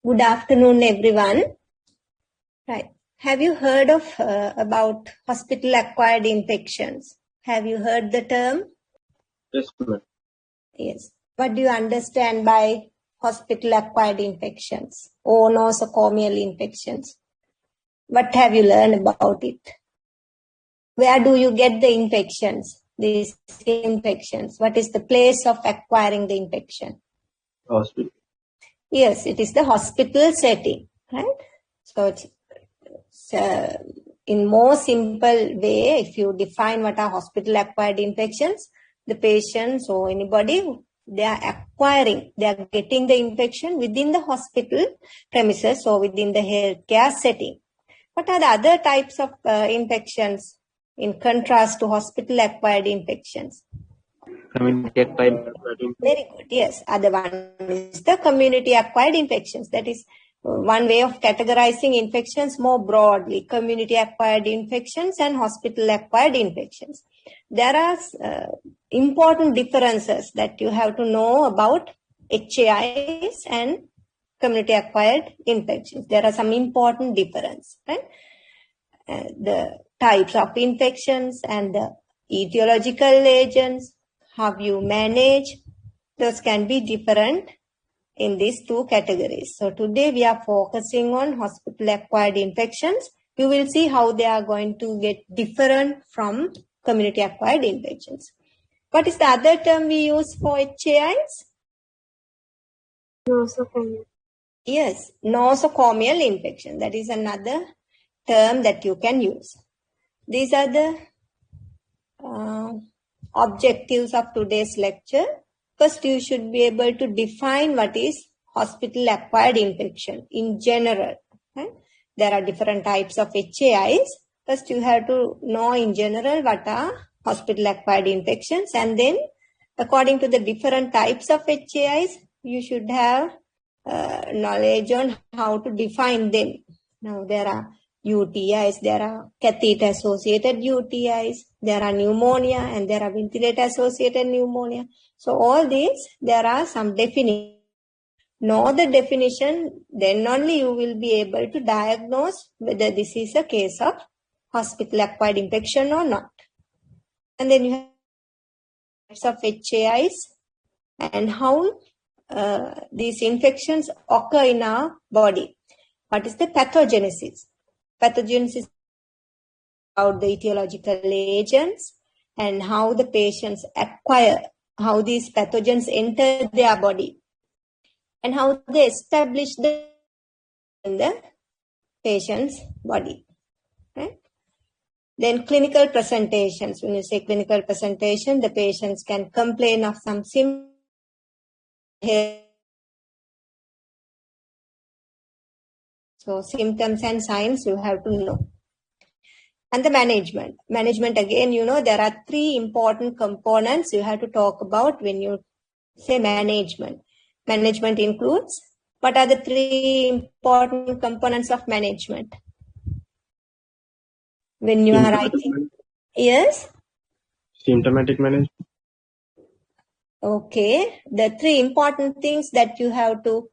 Good afternoon, everyone. Right. Have you heard of about hospital-acquired infections? Have you heard the term? Yes, ma'am. Yes. What do you understand by hospital-acquired infections or nosocomial infections? What have you learned about it? Where do you get the infections? These infections. What is the place of acquiring the infection? Hospital. Yes, it is the hospital setting, right? So it's in more simple way, if you define what are hospital-acquired infections, the patients or anybody, they are getting the infection within the hospital premises or within the healthcare setting. What are the other types of infections in contrast to hospital-acquired infections? Community-acquired. Very good. Yes. Other one is the community-acquired infections. That is one way of categorizing infections more broadly. Community-acquired infections and hospital-acquired infections. There are important differences that you have to know about HAIs and community-acquired infections. There are some important differences, right? The types of infections and the etiological agents, how you manage, those can be different in these two categories. So today we are focusing on hospital-acquired infections. You will see how they are going to get different from community-acquired infections. What is the other term we use for HAIs? Nosocomial. Yes, nosocomial infection. That is another term that you can use. These are the objectives of today's lecture. First, you should be able to define what is hospital-acquired infection in general. Right? There are different types of HAIs. First, you have to know in general what are hospital-acquired infections, and then according to the different types of HAIs, you should have knowledge on how to define them. Now, there are UTIs, there are catheter-associated UTIs, there are pneumonia, and there are ventilator-associated pneumonia. So all these, there are some definitions. Know the definition, then only you will be able to diagnose whether this is a case of hospital-acquired infection or not. And then you have types of HAIs and how these infections occur in our body. What is the pathogenesis? Pathogenesis about the etiological agents and how the patients acquire, how these pathogens enter their body, and how they establish them in the patient's body. Right? Then clinical presentations. When you say clinical presentation, the patients can complain of some symptoms. So symptoms and signs you have to know. And the management. Management, again, you know, there are three important components you have to talk about when you say management. Management includes, what are the three important components of management? When you are writing. Yes? Symptomatic management. Okay. The three important things that you have to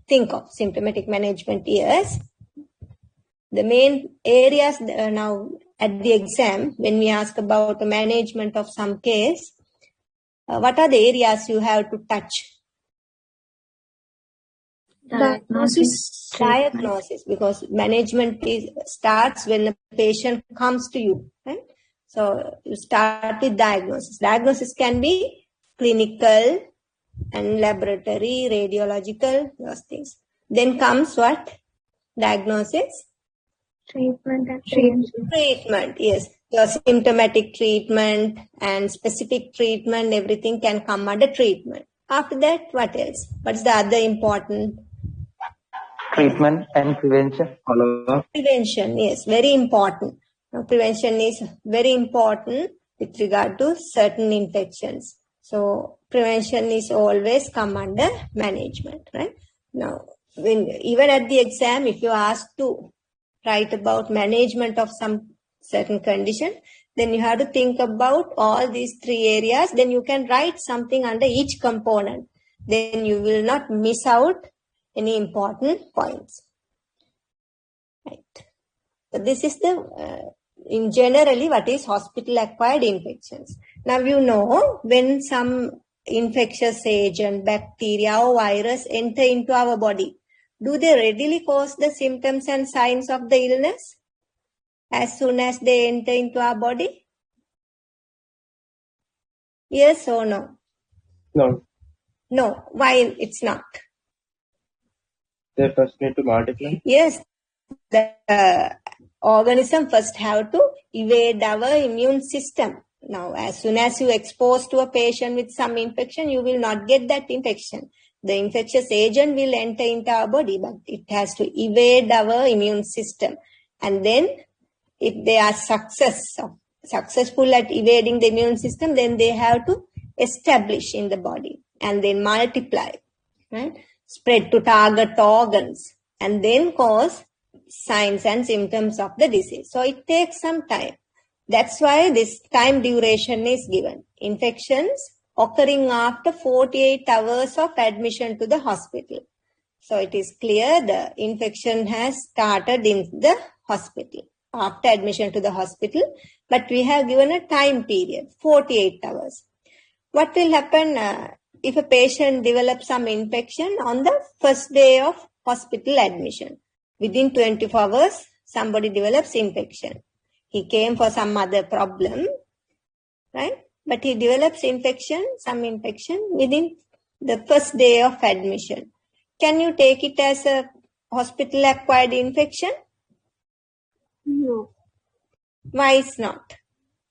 think of. Symptomatic management, yes. The main areas now at the exam, when we ask about the management of some case, what are the areas you have to touch? Diagnosis. Diagnosis, because management starts when the patient comes to you. Right? So you start with diagnosis. Diagnosis can be clinical and laboratory, radiological, those things. Then comes what? Diagnosis? Treatment and prevention. Treatment, yes. Your symptomatic treatment and specific treatment, everything can come under treatment. After that, what else? What's the other important? Treatment and prevention. Follow-up. Prevention, yes, very important. Now, prevention is very important with regard to certain infections. So prevention is always come under management, right? Now, even at the exam, if you are asked to write about management of some certain condition, then you have to think about all these three areas. Then you can write something under each component. Then you will not miss out any important points. Right. So this is the, in generally, what is hospital-acquired infections. Now you know when some infectious agent, bacteria or virus enter into our body, do they readily cause the symptoms and signs of the illness as soon as they enter into our body? Yes or no? No. No. Why it's not? They first need to multiply. Yes. The organism first have to evade our immune system. Now, as soon as you expose to a patient with some infection, you will not get that infection. The infectious agent will enter into our body, but it has to evade our immune system. And then, if they are successful at evading the immune system, then they have to establish in the body and then multiply, right? Spread to target organs and then cause signs and symptoms of the disease. So it takes some time. That's why this time duration is given. Infections occurring after 48 hours of admission to the hospital. So it is clear the infection has started in the hospital, after admission to the hospital, but we have given a time period, 48 hours. What will happen if a patient develops some infection on the first day of hospital admission? Within 24 hours, somebody develops infection. He came for some other problem, right? But he develops some infection within the first day of admission. Can you take it as a hospital-acquired infection? No. Why it's not?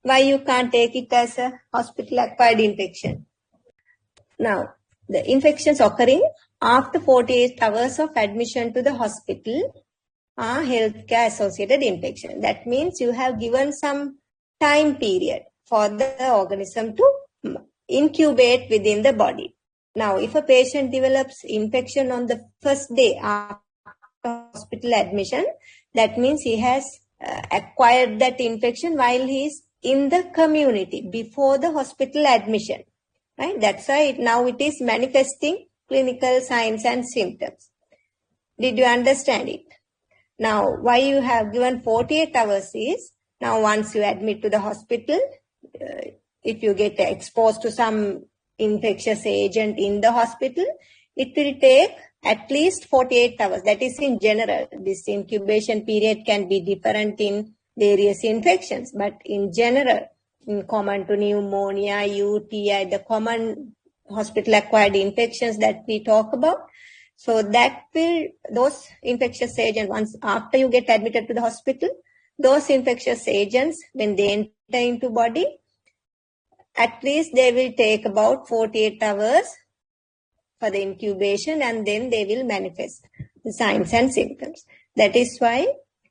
Why you can't take it as a hospital-acquired infection? Now, the infections occurring after 48 hours of admission to the hospital are healthcare-associated infection. That means you have given some time period for the organism to incubate within the body. Now, if a patient develops infection on the first day after hospital admission, that means he has acquired that infection while he is in the community before the hospital admission. Right? That's why now it is manifesting clinical signs and symptoms. Did you understand it? Now, why you have given 48 hours is, now once you admit to the hospital, if you get exposed to some infectious agent in the hospital, it will take at least 48 hours. That is in general. This incubation period can be different in various infections, but in general, in common to pneumonia, UTI, the common hospital-acquired infections that we talk about. So that will, those infectious agents, once after you get admitted to the hospital, those infectious agents, when they enter into body, at least they will take about 48 hours for the incubation and then they will manifest the signs and symptoms. That is why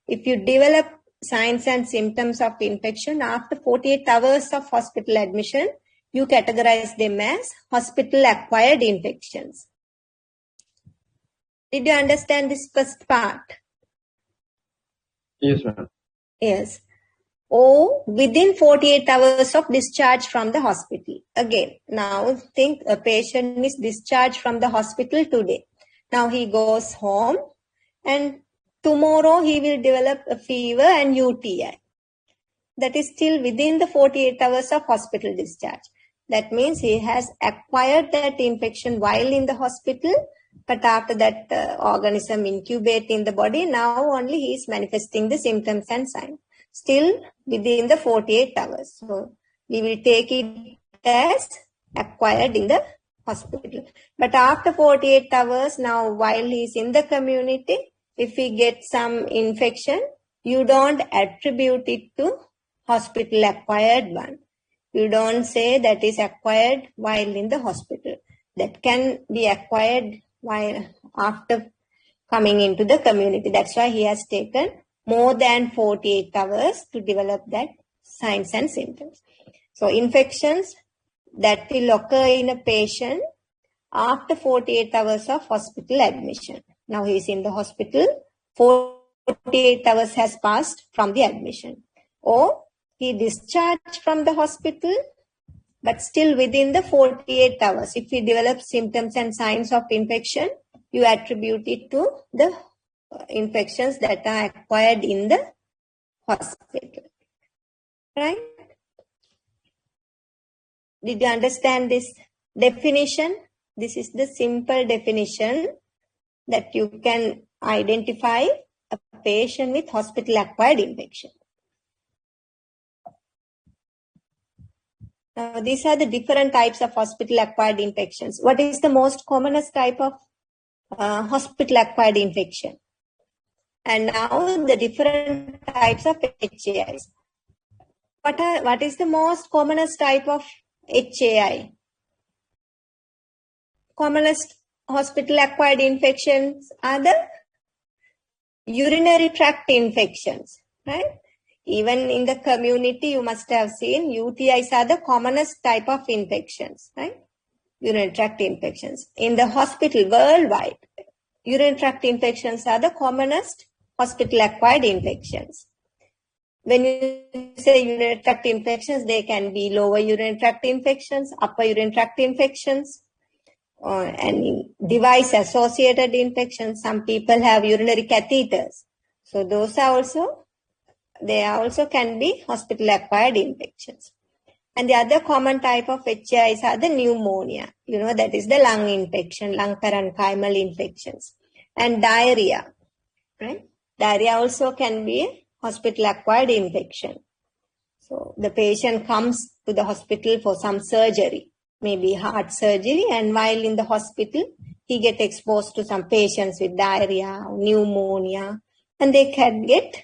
if you develop signs and symptoms of infection after 48 hours of hospital admission, you categorize them as hospital-acquired infections. Did you understand this first part? Yes, ma'am. Yes. Or within 48 hours of discharge from the hospital. Again, now think a patient is discharged from the hospital today. Now he goes home and tomorrow he will develop a fever and UTI. That is still within the 48 hours of hospital discharge. That means he has acquired that infection while in the hospital, but after that organism incubate in the body, now only he is manifesting the symptoms and signs. Still within the 48 hours. So we will take it as acquired in the hospital. But after 48 hours, now while he is in the community, if he gets some infection, you don't attribute it to hospital acquired one. You don't say that is acquired while in the hospital. That can be acquired while after coming into the community. That's why he has taken more than 48 hours to develop that signs and symptoms. So infections that will occur in a patient after 48 hours of hospital admission. Now he is in the hospital, 48 hours has passed from the admission. Or he discharged from the hospital, but still within the 48 hours. If he develops symptoms and signs of infection, you attribute it to the infections that are acquired in the hospital. Right? Did you understand this definition? This is the simple definition that you can identify a patient with hospital-acquired infection. Now, these are the different types of hospital-acquired infections. What is the most commonest type of hospital-acquired infection? And now the different types of HAIs. What is the most commonest type of HAI? Commonest hospital-acquired infections are the urinary tract infections, right? Even in the community, you must have seen UTIs are the commonest type of infections, right? Urinary tract infections. In the hospital worldwide, urinary tract infections are the commonest hospital-acquired infections. When you say urinary tract infections, they can be lower urinary tract infections, upper urinary tract infections, and device-associated infections. Some people have urinary catheters. So those are also, they also can be hospital-acquired infections. And the other common type of HAIs are the pneumonia. You know, that is the lung infection, lung parenchymal infections. And diarrhea, right? Diarrhea also can be a hospital-acquired infection. So the patient comes to the hospital for some surgery, maybe heart surgery, and while in the hospital, he gets exposed to some patients with diarrhea, pneumonia, and they can get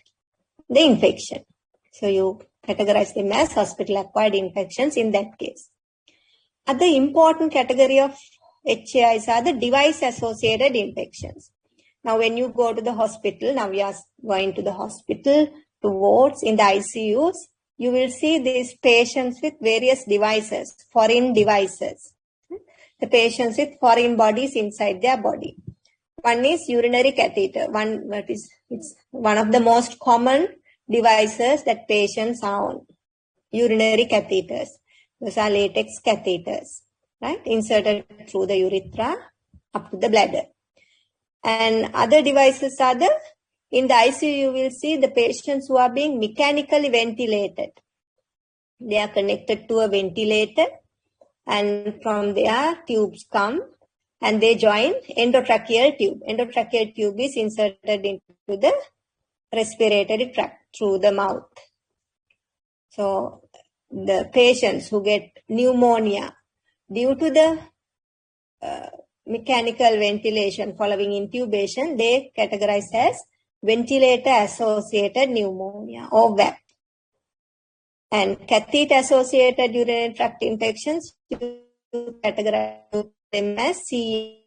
the infection. So you categorize them as hospital-acquired infections in that case. Other important category of HAIs are the device-associated infections. Now, when you go to the hospital, now we are going to the hospital, to wards in the ICUs, you will see these patients with various devices, foreign devices. The patients with foreign bodies inside their body. One is urinary catheter. It's one of the most common devices that patients are on. Urinary catheters. Those are latex catheters, right? Inserted through the urethra up to the bladder. And other devices are in the ICU, you will see the patients who are being mechanically ventilated. They are connected to a ventilator, and from there tubes come and they join endotracheal tube. Endotracheal tube is inserted into the respiratory tract through the mouth. So the patients who get pneumonia due to the mechanical ventilation following intubation, they categorize as ventilator-associated pneumonia or VAP. And catheter-associated urinary tract infections, you categorize them as CE.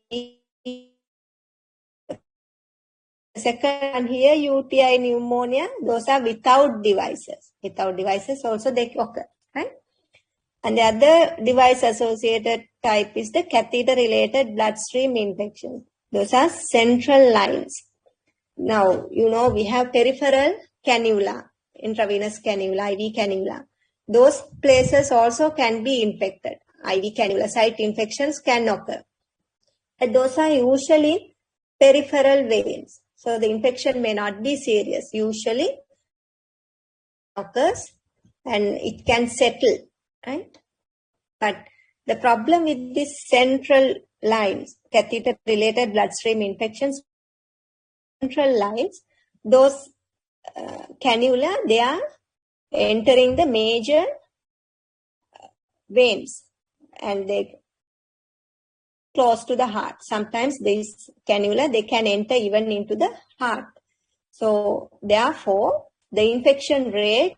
Second one here, UTI pneumonia, those are without devices. Without devices also they occur, right? And the other device-associated type is the catheter-related bloodstream infection. Those are central lines. Now, you know, we have peripheral cannula, intravenous cannula, IV cannula. Those places also can be infected. IV cannula site infections can occur. And those are usually peripheral veins. So the infection may not be serious. Usually occurs and it can settle, right? But the problem with these central lines, catheter-related bloodstream infections, central lines, those cannula, they are entering the major veins and they close to the heart. Sometimes these cannula, they can enter even into the heart. So therefore, the infection rate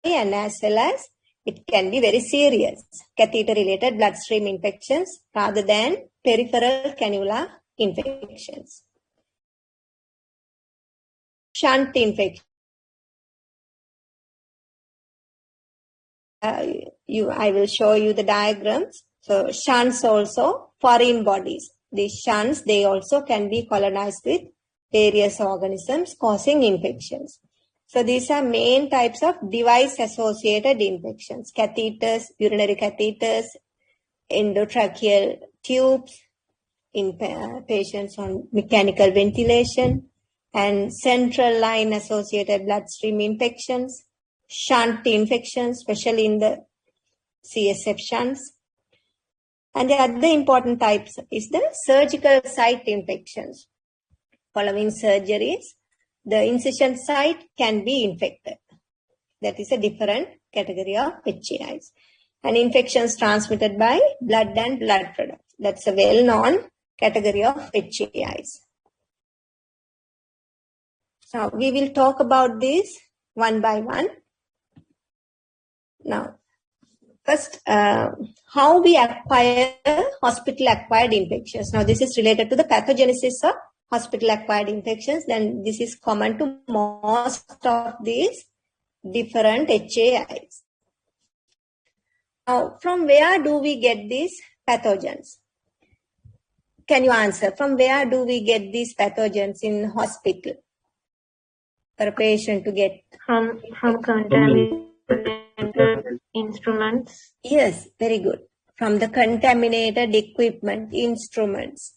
and as well as it can be very serious, catheter-related bloodstream infections rather than peripheral cannula infections. Shunt infection. I will show you the diagrams. So shunts also, foreign bodies. These shunts, they also can be colonized with various organisms causing infections. So these are main types of device-associated infections. Catheters, urinary catheters, endotracheal tubes, in patients on mechanical ventilation, and central line associated bloodstream infections, shunt infections, especially in the CSF shunts. And the other important types is the surgical site infections. Following surgeries, the incision site can be infected. That is a different category of HAIs. And infections transmitted by blood and blood products. That's a well-known category of HAIs. So we will talk about this one by one. Now, first, how we acquire hospital-acquired infections. Now, this is related to the pathogenesis of hospital-acquired infections. Then this is common to most of these different HAIs. Now, from where do we get these pathogens? Can you answer? From where do we get these pathogens in hospital? For a patient to get? From contaminated instruments. Yes, very good. From the contaminated equipment, instruments.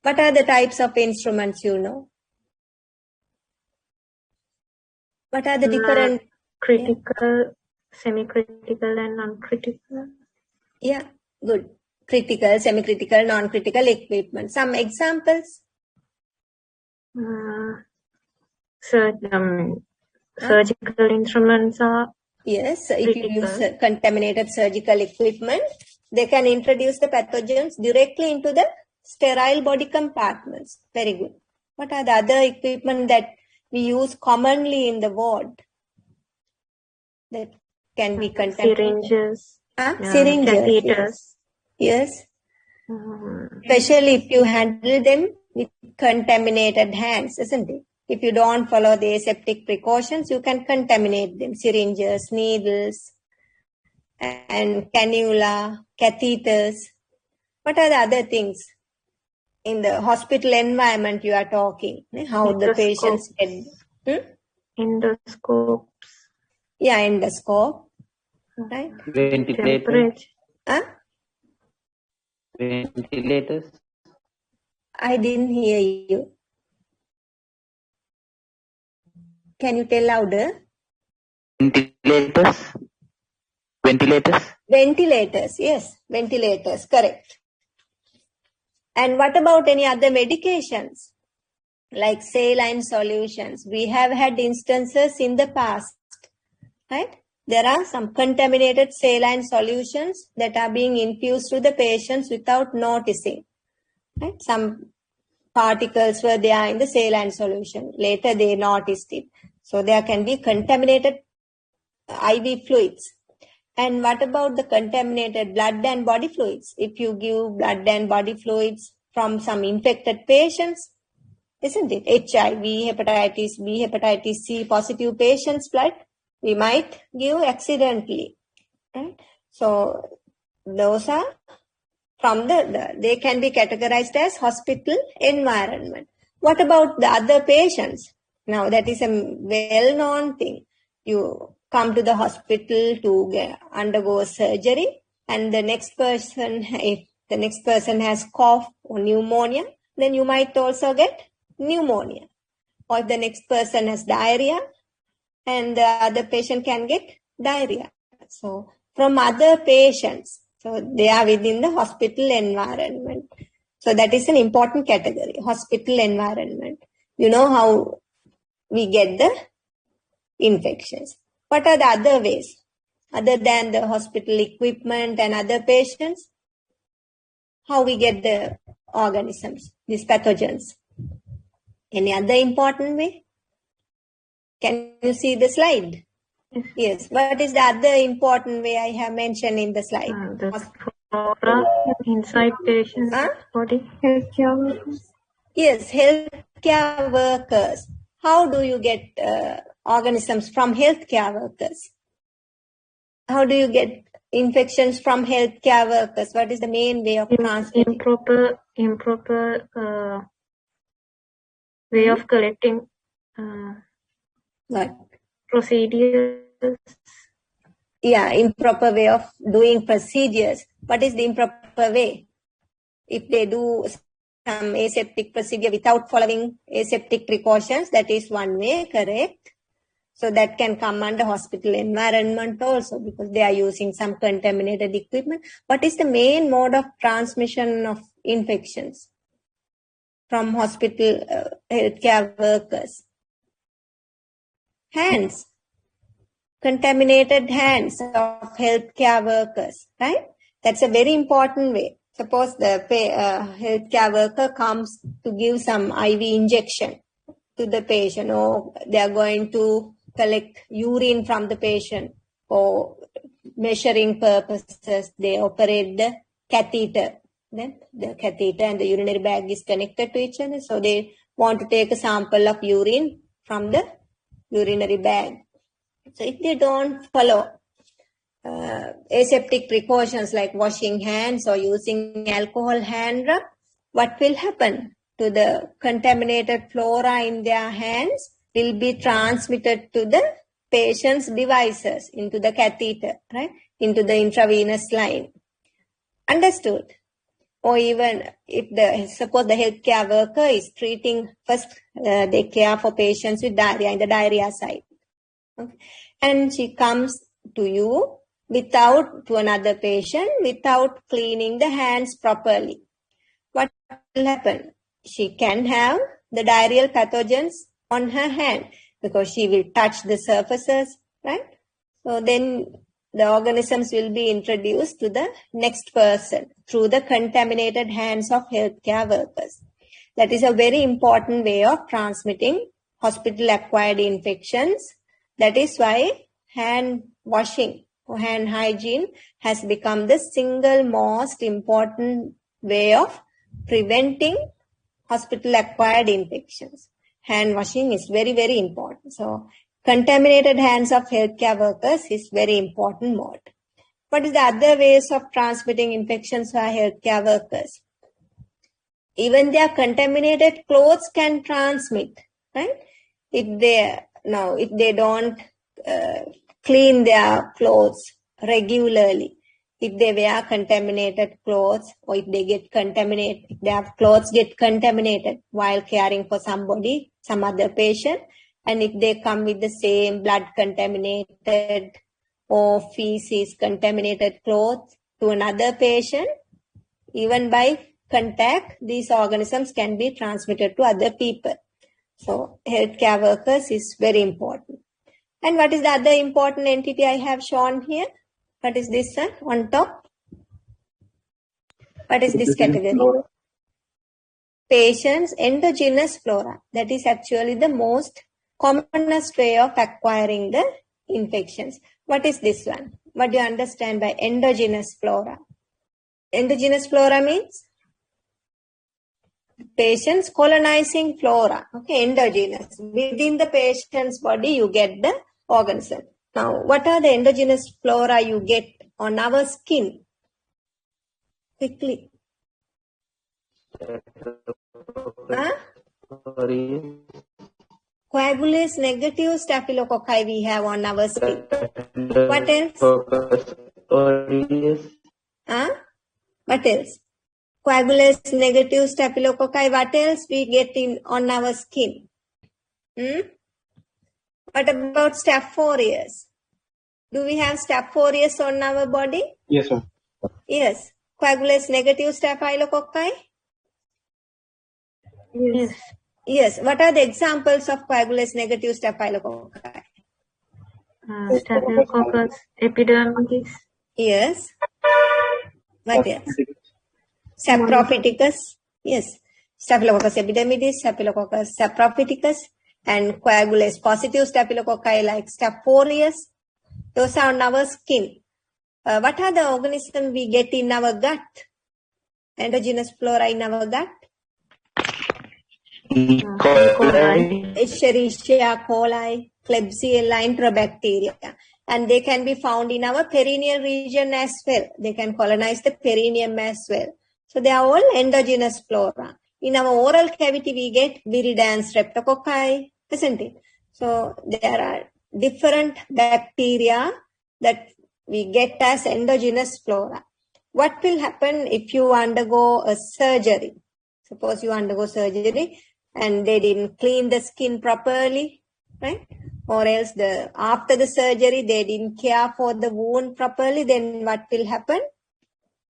What are the types of instruments you know? What are the different? Critical, semi-critical and non-critical. Yeah, good. Critical, semi-critical, non-critical equipment. Some examples? Surgical instruments are Yes, critical. if you use contaminated surgical equipment, they can introduce the pathogens directly into the sterile body compartments. Very good. What are the other equipment that we use commonly in the ward that can be contaminated? Syringes. Syringes. Catheters. Yes. Especially if you handle them with contaminated hands, isn't it? If you don't follow the aseptic precautions, you can contaminate them. Syringes, needles, and cannula, catheters. What are the other things in the hospital environment you are talking? How the patients get? Endoscopes. Yeah, endoscope. Right? Ventilators. Ventilators. I didn't hear you. Can you tell louder? Ventilators. Ventilators, yes, ventilators, correct. And what about any other medications? Like saline solutions. We have had instances in the past, right? There are some contaminated saline solutions that are being infused to the patients without noticing. Right? Some particles were there in the saline solution. Later they noticed it. So there can be contaminated IV fluids. And what about the contaminated blood and body fluids? If you give blood and body fluids from some infected patients, isn't it? HIV, hepatitis B, hepatitis C positive patients' blood, we might give accidentally. Right? So those are from they can be categorized as hospital environment. What about the other patients? Now that is a well-known thing. You come to the hospital to undergo surgery, and the next person, if the next person has cough or pneumonia, then you might also get pneumonia. Or if the next person has diarrhea, and the other patient can get diarrhea. So from other patients, so they are within the hospital environment. So that is an important category, hospital environment. You know how we get the infections. What are the other ways? Other than the hospital equipment and other patients, how we get the organisms, these pathogens? Any other important way? Can you see the slide? Yes. What is the other important way I have mentioned in the slide? The flora inside patient's body. Healthcare workers. Yes, healthcare workers. How do you get organisms from healthcare workers? How do you get infections from healthcare workers? What is the main way of transmitting? Improper way of collecting What? procedures. Yeah, improper way of doing procedures. What is the improper way? If they do some aseptic procedure without following aseptic precautions, that is one way, correct? So that can come under hospital environment also because they are using some contaminated equipment. What is the main mode of transmission of infections from hospital healthcare workers? Hands. Contaminated hands of healthcare workers, right? That's a very important way. Suppose the healthcare worker comes to give some IV injection to the patient, or they are going to collect urine from the patient for measuring purposes. They operate the catheter. Then the catheter and the urinary bag is connected to each other. So they want to take a sample of urine from the urinary bag. So if they don't follow aseptic precautions like washing hands or using alcohol hand rub, what will happen to the contaminated flora in their hands will be transmitted to the patient's devices, into the catheter, right? Into the intravenous line. Understood? Or even if suppose the healthcare worker is treating, first they care for patients with diarrhea in the diarrhea side. Okay. And she comes to you to another patient without cleaning the hands properly. What will happen? She can have the diarrheal pathogens on her hand because she will touch the surfaces, right? So then the organisms will be introduced to the next person through the contaminated hands of healthcare workers. That is a very important way of transmitting hospital-acquired infections. That is why hand washing or hand hygiene has become the single most important way of preventing hospital-acquired infections. Hand washing is very, very important. So, contaminated hands of healthcare workers is very important mode. What is the other ways of transmitting infections for healthcare workers? Even their contaminated clothes can transmit, right? If they don't clean their clothes regularly, if they wear contaminated clothes, or if their clothes get contaminated while caring for somebody, some other patient, and if they come with the same blood contaminated or feces contaminated clothes to another patient, even by contact, these organisms can be transmitted to other people. So, healthcare workers is very important. And what is the other important entity I have shown here? What is this one on top? What is this category? Flora. Patient's endogenous flora. That is actually the most commonest way of acquiring the infections. What is this one? What do you understand by endogenous flora? Endogenous flora means patient's colonizing flora. Okay, endogenous. Within the patient's body, you get the organism. Now, what are the endogenous flora you get on our skin? Quickly. Coagulase negative staphylococci we have on our skin. What else? What else? Coagulase negative staphylococci. What else we get on our skin? What about Staph aureus? Do we have Staph aureus on our body? Yes, ma'am. Yes. Coagulase negative staphylococci? Yes. Yes. What are the examples of coagulase negative staphylococci? Staphylococcus epidermidis. Yes. What else? Saprophyticus. Yes. Staphylococcus epidermidis, Staphylococcus saprophyticus, and coagulase positive staphylococci like Staph aureus. Those are on our skin. What are the organisms we get in our gut? Endogenous flora in our gut? E. coli, Escherichia coli, Klebsiella, Enterobacteria. And they can be found in our perineal region as well. They can colonize the perineum as well. So they are all endogenous flora. In our oral cavity, we get Viridae and Streptococci, isn't it? So there are different bacteria that we get as endogenous flora. What will happen if you undergo a surgery? Suppose you undergo surgery and they didn't clean the skin properly, right? Or else after the surgery, they didn't care for the wound properly, then what will happen?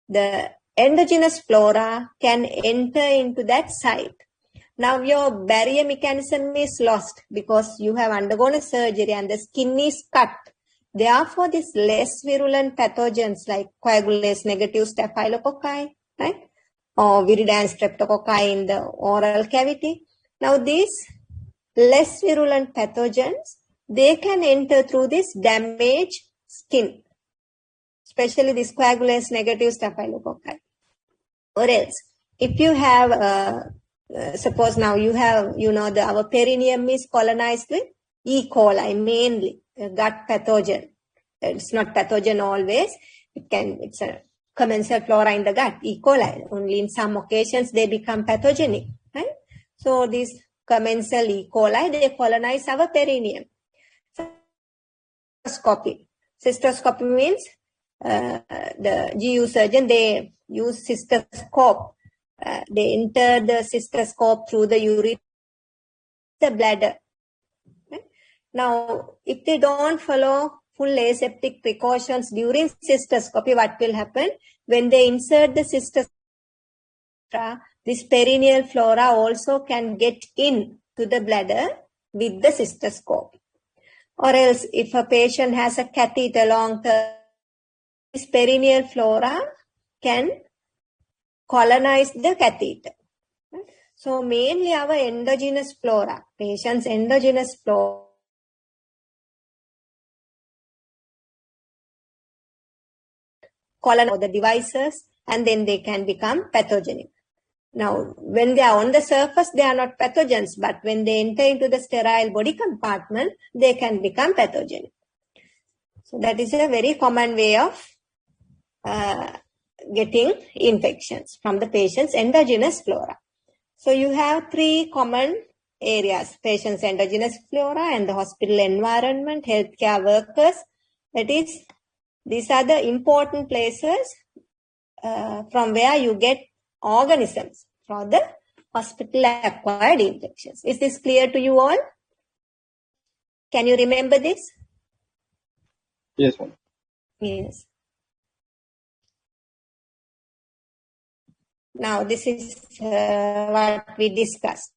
The endogenous flora can enter into that site. Now your barrier mechanism is lost because you have undergone a surgery and the skin is cut. Therefore, these less virulent pathogens like coagulase negative staphylococci, right? Or viridans streptococci in the oral cavity. Now these less virulent pathogens, they can enter through this damaged skin, especially this coagulase negative staphylococci. Or else, if you have, suppose now you have, our perineum is colonized with E. coli mainly, a gut pathogen. It's not pathogen always. It's a commensal flora in the gut, E. coli. Only in some occasions they become pathogenic, right? So these commensal E. coli, they colonize our perineum. Cystoscopy means the GU surgeon, they use cystoscope. They enter the cystoscope through the urethra, the bladder. Right? Now, if they don't follow full aseptic precautions during cystoscopy, what will happen? When they insert the cystoscope, this perineal flora also can get in to the bladder with the cystoscope. Or else, if a patient has a catheter long term, this perineal flora can colonize the catheter. So mainly our endogenous flora, patient's endogenous flora, colonize the devices and then they can become pathogenic. Now, when they are on the surface, they are not pathogens, but when they enter into the sterile body compartment, they can become pathogenic. So that is a very common way of getting infections from the patient's endogenous flora. So you have three common areas: patient's endogenous flora and the hospital environment, healthcare workers. That is, these are the important places from where you get organisms for the hospital-acquired infections. Is this clear to you all? Can you remember this? Yes, ma'am. Yes. Now, this is what we discussed.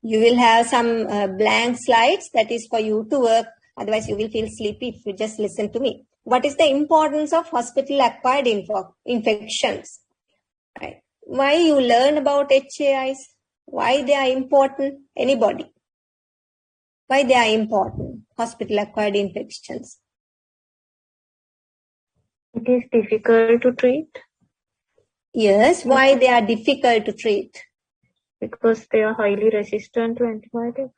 You will have some blank slides that is for you to work. Otherwise, you will feel sleepy if you just listen to me. What is the importance of hospital-acquired infections? Right. Why you learn about HAIs? Why they are important? Anybody? Why they are important? Hospital-acquired infections. It is difficult to treat Yes. Why they are difficult to treat? because they are highly resistant to antibiotics.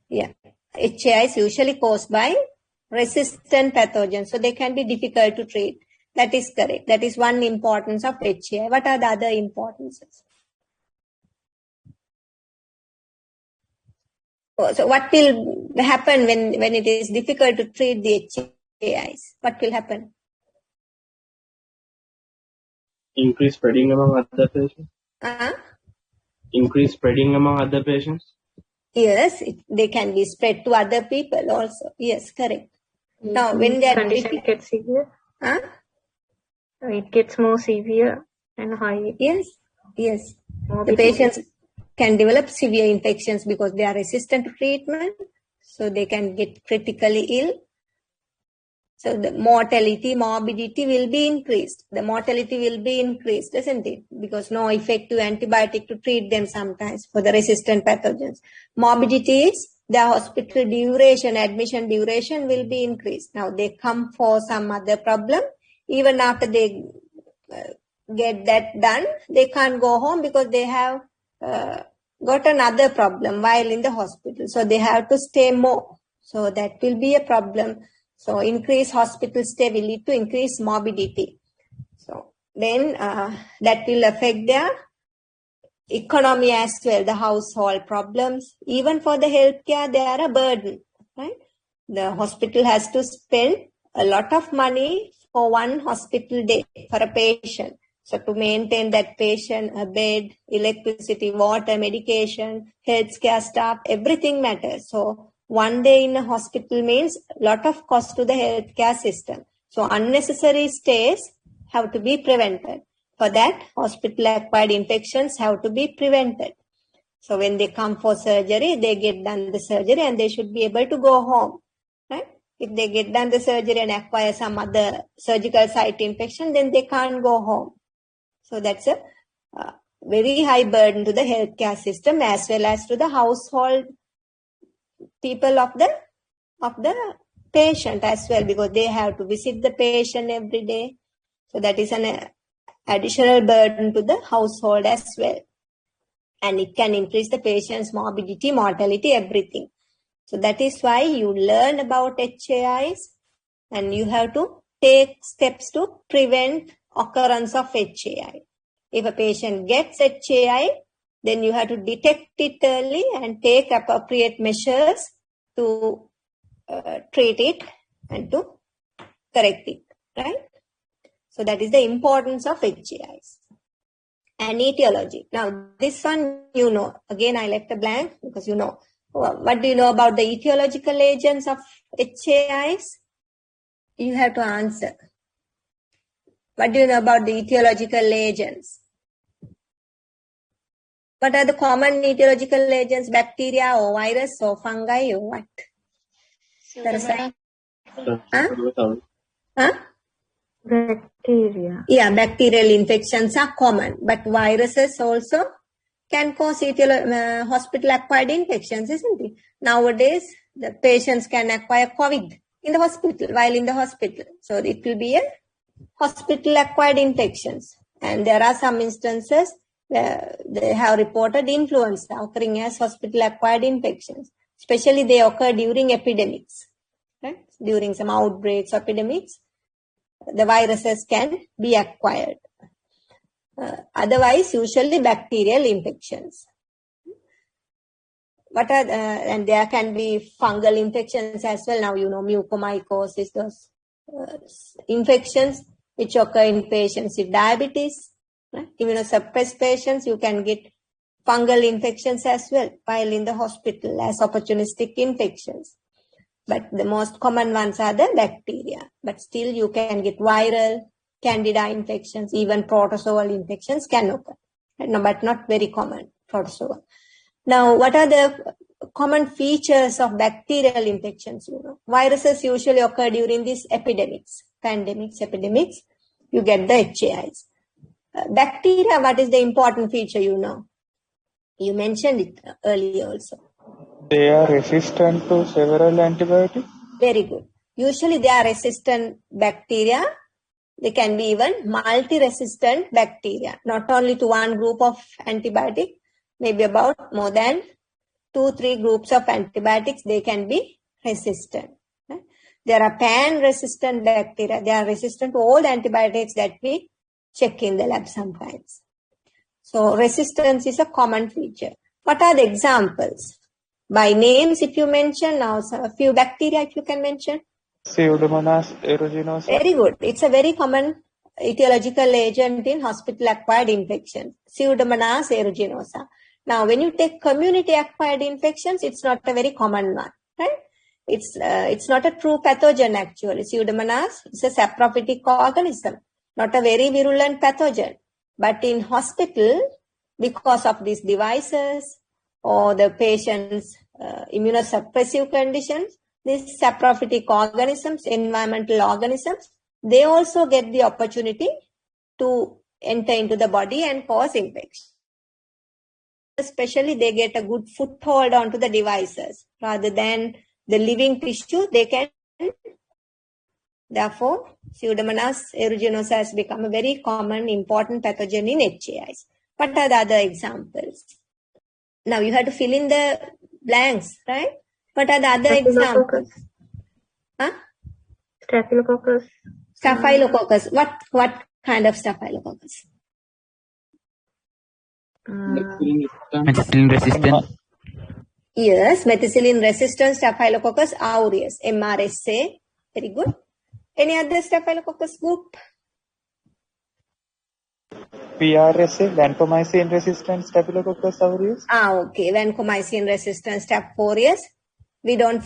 Yeah. HAI is usually caused by resistant pathogens, so they can be difficult to treat. That is correct. That is one importance of HAI. What are the other importances? So what will happen when it is difficult to treat the HAIs? What will happen? Increase spreading among other patients. Increase spreading among other patients. Yes, they can be spread to other people also. Yes, correct. Now, when that condition gets severe, it gets more severe and high. Yes. The patients can develop severe infections because they are resistant to treatment. So they can get critically ill. So the mortality, morbidity will be increased. The mortality will be increased, isn't it? Because no effective antibiotic to treat them sometimes for the resistant pathogens. Morbidity is the hospital duration, admission duration will be increased. Now they come for some other problem. Even after they get that done, they can't go home because they have got another problem while in the hospital. So they have to stay more. So that will be a problem. So increased hospital stay will lead to increased morbidity. So then that will affect their economy as well, the household problems. Even for the healthcare, they are a burden, right? The hospital has to spend a lot of money for one hospital day for a patient. So to maintain that patient, a bed, electricity, water, medication, healthcare staff, everything matters. So one day in a hospital means a lot of cost to the healthcare system. So unnecessary stays have to be prevented. For that, hospital-acquired infections have to be prevented. So when they come for surgery, they get done the surgery and they should be able to go home. Right? If they get done the surgery and acquire some other surgical site infection, then they can't go home. So that's a very high burden to the healthcare system as well as to the household people of the patient as well, because they have to visit the patient every day. So that is an additional burden to the household as well. And it can increase the patient's morbidity, mortality, everything. So that is why you learn about HAIs and you have to take steps to prevent occurrence of HAI. If a patient gets HAI, then you have to detect it early and take appropriate measures to treat it and to correct it, right? So that is the importance of HAIs. And etiology. Now, this one, you know, again, I left a blank because you know. What do you know about the etiological agents of HAIs? You have to answer. What do you know about the etiological agents? What are the common etiological agents? Bacteria or virus or fungi or what? Huh? Bacteria. Yeah, bacterial infections are common, but viruses also can cause hospital-acquired infections, isn't it? Nowadays, the patients can acquire COVID in the hospital, while in the hospital. So it will be a hospital-acquired infections. And there are some instances where they have reported influenza occurring as hospital-acquired infections. Especially they occur during epidemics, right? During some outbreaks, epidemics, the viruses can be acquired. Otherwise, usually bacterial infections. What are and there can be fungal infections as well. Now you know mucormycosis, those infections which occur in patients with diabetes. Right? Immunosuppressed patients, you can get fungal infections as well while in the hospital as opportunistic infections. But the most common ones are the bacteria. But still you can get viral, candida infections, even protozoal infections can occur. No, but not very common, protozoal. Now, what are the common features of bacterial infections? Viruses usually occur during these epidemics, pandemics, epidemics. You get the HAIs. Bacteria, what is the important feature you know? You mentioned it earlier also. They are resistant to several antibiotics? Very good. Usually they are resistant bacteria. They can be even multi-resistant bacteria, not only to one group of antibiotic, maybe about more than 2-3 groups of antibiotics, they can be resistant. Right? There are pan-resistant bacteria. They are resistant to all the antibiotics that we check in the lab sometimes. So resistance is a common feature. What are the examples? By names, if you mention now, so a few bacteria, if you can mention. Pseudomonas aeruginosa. Very good. It's a very common etiological agent in hospital-acquired infections. Pseudomonas aeruginosa. Now, when you take community-acquired infections, it's not a very common one, right? It's not a true pathogen actually. Pseudomonas is a saprophytic organism, not a very virulent pathogen. But in hospital, because of these devices or the patient's immunosuppressive conditions, these saprophytic organisms, environmental organisms, they also get the opportunity to enter into the body and cause infection. Especially they get a good foothold onto the devices rather than the living tissue. They can, therefore, Pseudomonas aeruginosa has become a very common, important pathogen in HAIs. What are the other examples? Now you have to fill in the blanks, right? What are the other examples? Huh? Staphylococcus. Staphylococcus. What kind of staphylococcus? Methicillin resistant. Yes, methicillin resistant Staphylococcus aureus, MRSA. Very good. Any other Staphylococcus group? VRSA, vancomycin resistant Staphylococcus aureus. Okay. Vancomycin resistant Staph aureus. We don't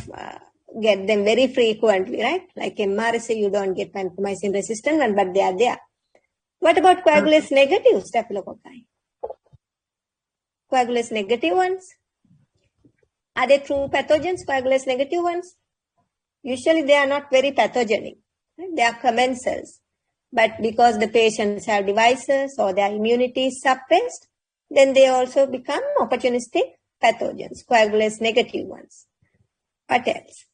get them very frequently, right? Like MRSA, you don't get vancomycin resistant one, but they are there. What about coagulase negative staphylococci? Coagulase negative ones? Are they true pathogens, coagulase negative ones? Usually they are not very pathogenic. Right? They are commensals. But because the patients have devices or their immunity is suppressed, then they also become opportunistic pathogens, coagulase negative ones. What else?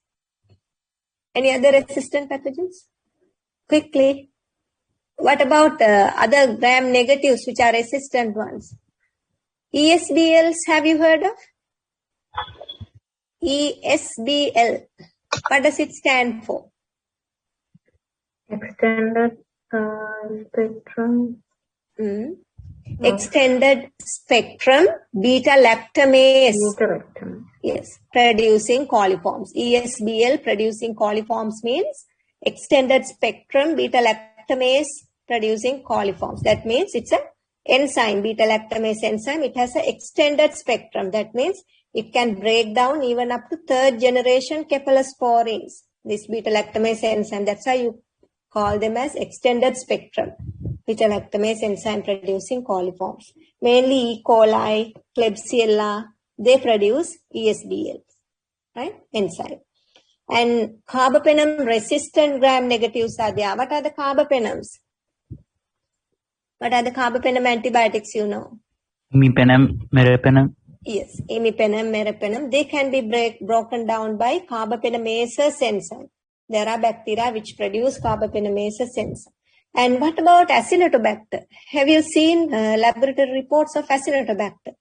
Any other resistant pathogens? Quickly. What about other gram negatives which are resistant ones? ESBLs, have you heard of? ESBL. What does it stand for? Extended spectrum. Extended spectrum beta lactamase. Yes, producing coliforms. ESBL producing coliforms means extended spectrum beta lactamase producing coliforms. That means it's a enzyme, beta lactamase enzyme. It has an extended spectrum. That means it can break down even up to third generation cephalosporins. This beta lactamase enzyme. That's why you call them as extended spectrum beta lactamase enzyme producing coliforms. Mainly E. coli, Klebsiella, they produce ESBL, right? Enzyme. And carbapenem resistant gram negatives are there. What are the carbapenems? What are the carbapenem antibiotics you know? Imipenem, meropenem. Yes, imipenem, meropenem. They can be broken down by carbapenemases enzyme. There are bacteria which produce carbapenemases enzyme. And what about Acinetobacter? Have you seen laboratory reports of Acinetobacter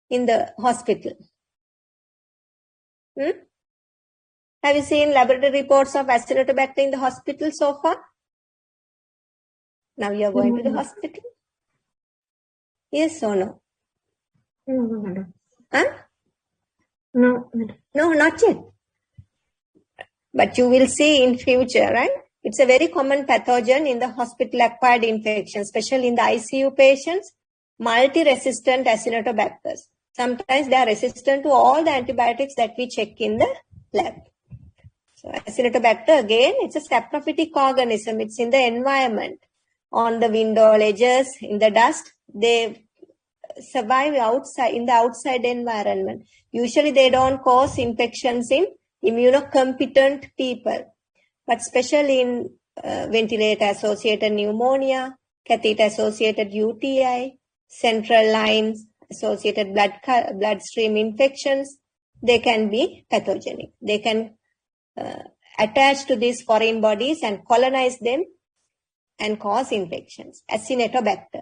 in the hospital? Have you seen laboratory reports of Acinetobacter in the hospital so far? Now you are going to the hospital? Yes or no? No, madam. Huh? No, madam. No, not yet. But you will see in future, right? It's a very common pathogen in the hospital-acquired infection, especially in the ICU patients, multi-resistant Acinetobacters. Sometimes they are resistant to all the antibiotics that we check in the lab. So Acinetobacter, again, it's a saprophytic organism. It's in the environment, on the window ledges, in the dust. They survive outside, in the outside environment. Usually they don't cause infections in immunocompetent people. But especially in ventilator-associated pneumonia, catheter-associated UTI, central lines-associated bloodstream infections, they can be pathogenic. They can attach to these foreign bodies and colonize them and cause infections. Acinetobacter,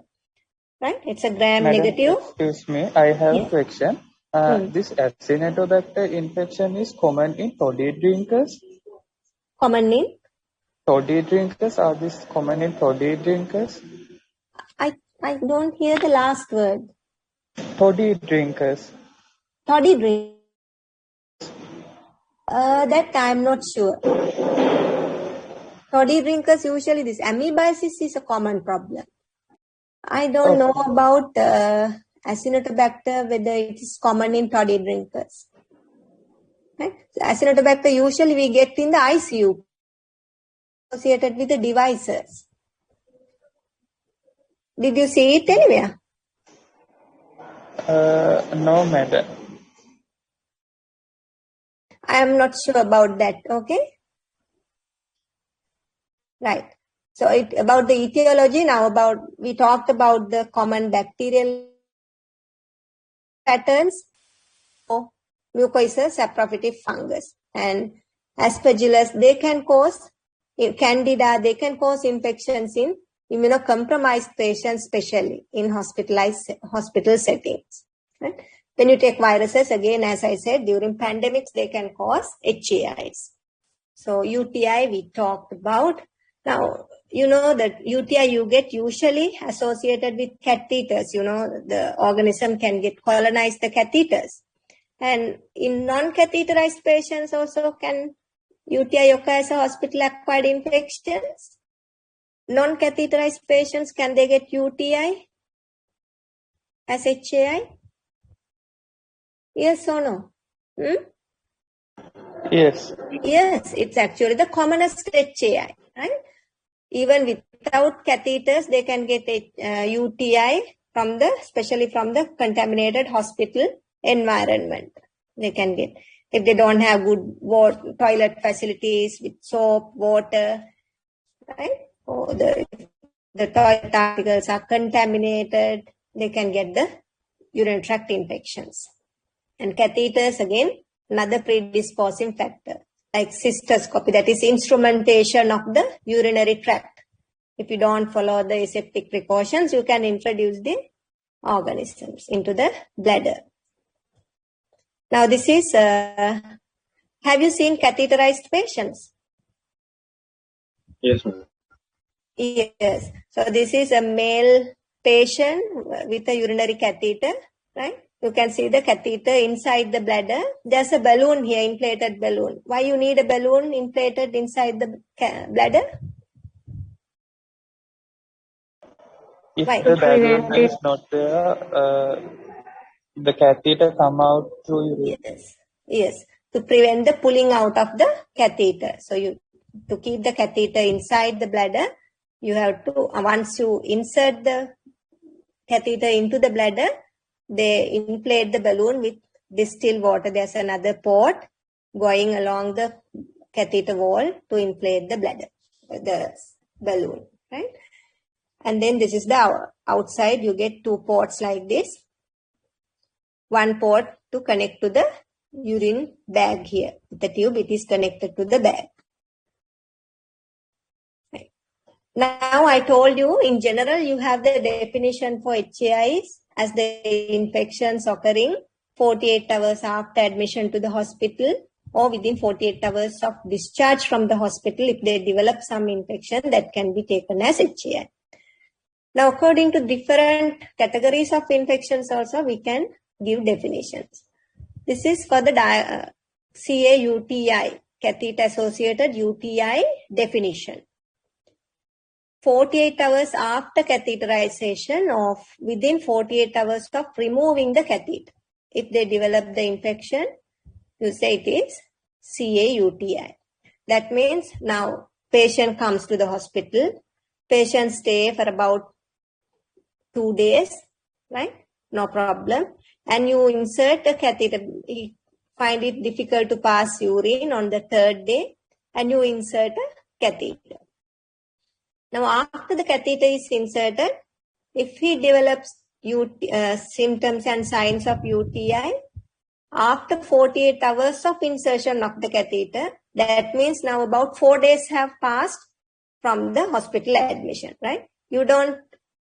right? It's a gram negative. Excuse me, I have a question. This Acinetobacter infection is common in toddy drinkers? Common in? Toddy drinkers, are this common in toddy drinkers? I don't hear the last word. Toddy drinkers. Toddy drink. That I'm not sure. Toddy drinkers, usually this amoebiasis is a common problem. I don't know about Acinetobacter, whether it is common in toddy drinkers. Right? Acinetobacter usually we get in the ICU, associated with the devices. Did you see it anywhere? No, madam. I am not sure about that. Okay. Right. So about the etiology now, we talked about the common bacterial patterns, mucosa, saprophytic fungus, and aspergillus. They can cause candida. They can cause infections in immunocompromised patients, especially in hospital settings. Right? When you take viruses, again, as I said, during pandemics, they can cause HAIs. So UTI we talked about. Now, you know that UTI you get usually associated with catheters. You know, the organism can get colonize the catheters. And in non-catheterized patients also can UTI occur as a hospital-acquired infections. non-catheterized patients, can they get UTI as HAI? Yes or no? Yes. Yes, it's actually the commonest HAI, right? Even without catheters, they can get a UTI especially from the contaminated hospital environment. They can get, if they don't have good toilet facilities with soap, water, right? Or the toilet articles are contaminated, they can get the urinary tract infections. And catheters, again, another predisposing factor, like cystoscopy, that is instrumentation of the urinary tract. If you don't follow the aseptic precautions, you can introduce the organisms into the bladder. Now, this is, have you seen catheterized patients? Yes, ma'am. Yes. So, this is a male patient with a urinary catheter, right? You can see the catheter inside the bladder. There's a balloon here, inflated balloon. Why you need a balloon inflated inside the bladder? If Why? the balloon Prevent is not there, the catheter come out through urine. Yes. Yes. To prevent the pulling out of the catheter. So to keep the catheter inside the bladder, you have to, once you insert the catheter into the bladder, they inflate the balloon with distilled water. There's another port going along the catheter wall to inflate the bladder, the balloon, right? And then this is the outside. You get two ports like this. One port to connect to the urine bag here. The tube, it is connected to the bag. Right. Now, I told you, in general, you have the definition for HAIs as the infections occurring 48 hours after admission to the hospital or within 48 hours of discharge from the hospital. If they develop some infection, that can be taken as HAI. Now, according to different categories of infections also, we can give definitions. This is for the CAUTI, catheter-associated UTI definition. 48 hours after catheterization or within 48 hours of removing the catheter. If they develop the infection, you say it is CAUTI. That means now patient comes to the hospital, patient stay for about 2 days, right? No problem. And you insert a catheter. He find it difficult to pass urine on the 3rd day, and you insert a catheter. Now, after the catheter is inserted, if he develops symptoms and signs of UTI, after 48 hours of insertion of the catheter, that means now about 4 days have passed from the hospital admission, right? You don't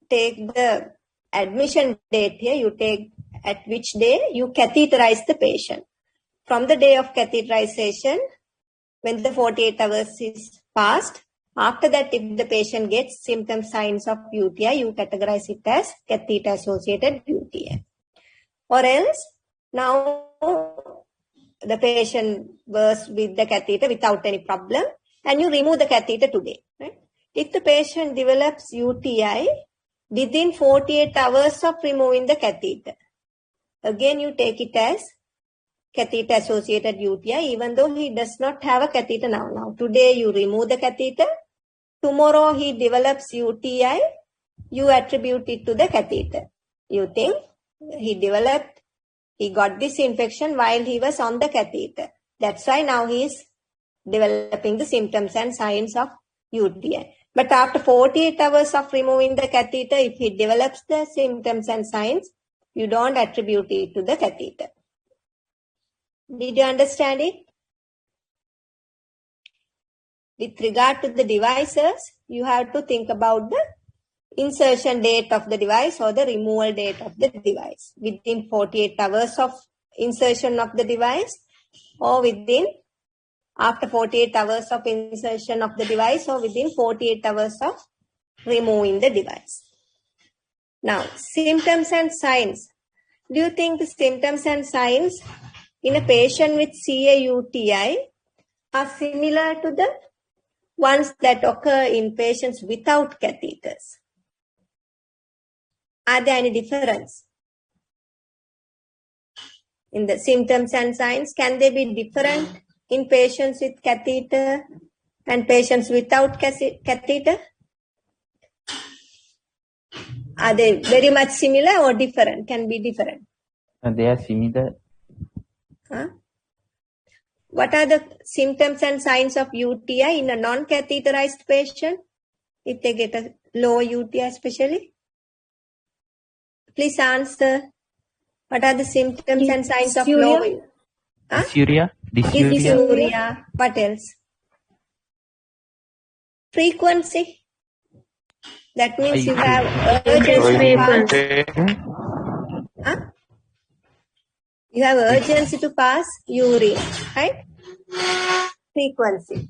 take the admission date here, you take at which day you catheterize the patient. From the day of catheterization, when the 48 hours is passed, after that, if the patient gets symptoms, signs of UTI, you categorize it as catheter-associated UTI. Or else, now the patient was with the catheter without any problem, and you remove the catheter today. Right? If the patient develops UTI within 48 hours of removing the catheter, again you take it as catheter-associated UTI, even though he does not have a catheter now. Now, today you remove the catheter. Tomorrow he develops UTI, you attribute it to the catheter. You think he got this infection while he was on the catheter. That's why now he is developing the symptoms and signs of UTI. But after 48 hours of removing the catheter, if he develops the symptoms and signs, you don't attribute it to the catheter. Did you understand it? With regard to the devices, you have to think about the insertion date of the device or the removal date of the device. Within 48 hours of insertion of the device or after 48 hours of insertion of the device or within 48 hours of removing the device. Now, symptoms and signs. Do you think the symptoms and signs in a patient with CAUTI are similar to the ones that occur in patients without catheters? Are there any difference in the symptoms and signs? Can they be different in patients with catheter and patients without catheter? Are they very much similar or different? Can be different. They are similar. Huh? What are the symptoms and signs of UTI in a non-catheterized patient if they get a low UTI especially? Please answer. What are the symptoms and signs of low UTI? Huh? Dysuria. Dysuria. What else? Frequency. That means you have urgency to pass. Huh? You have urgency to pass urine, right? Frequency.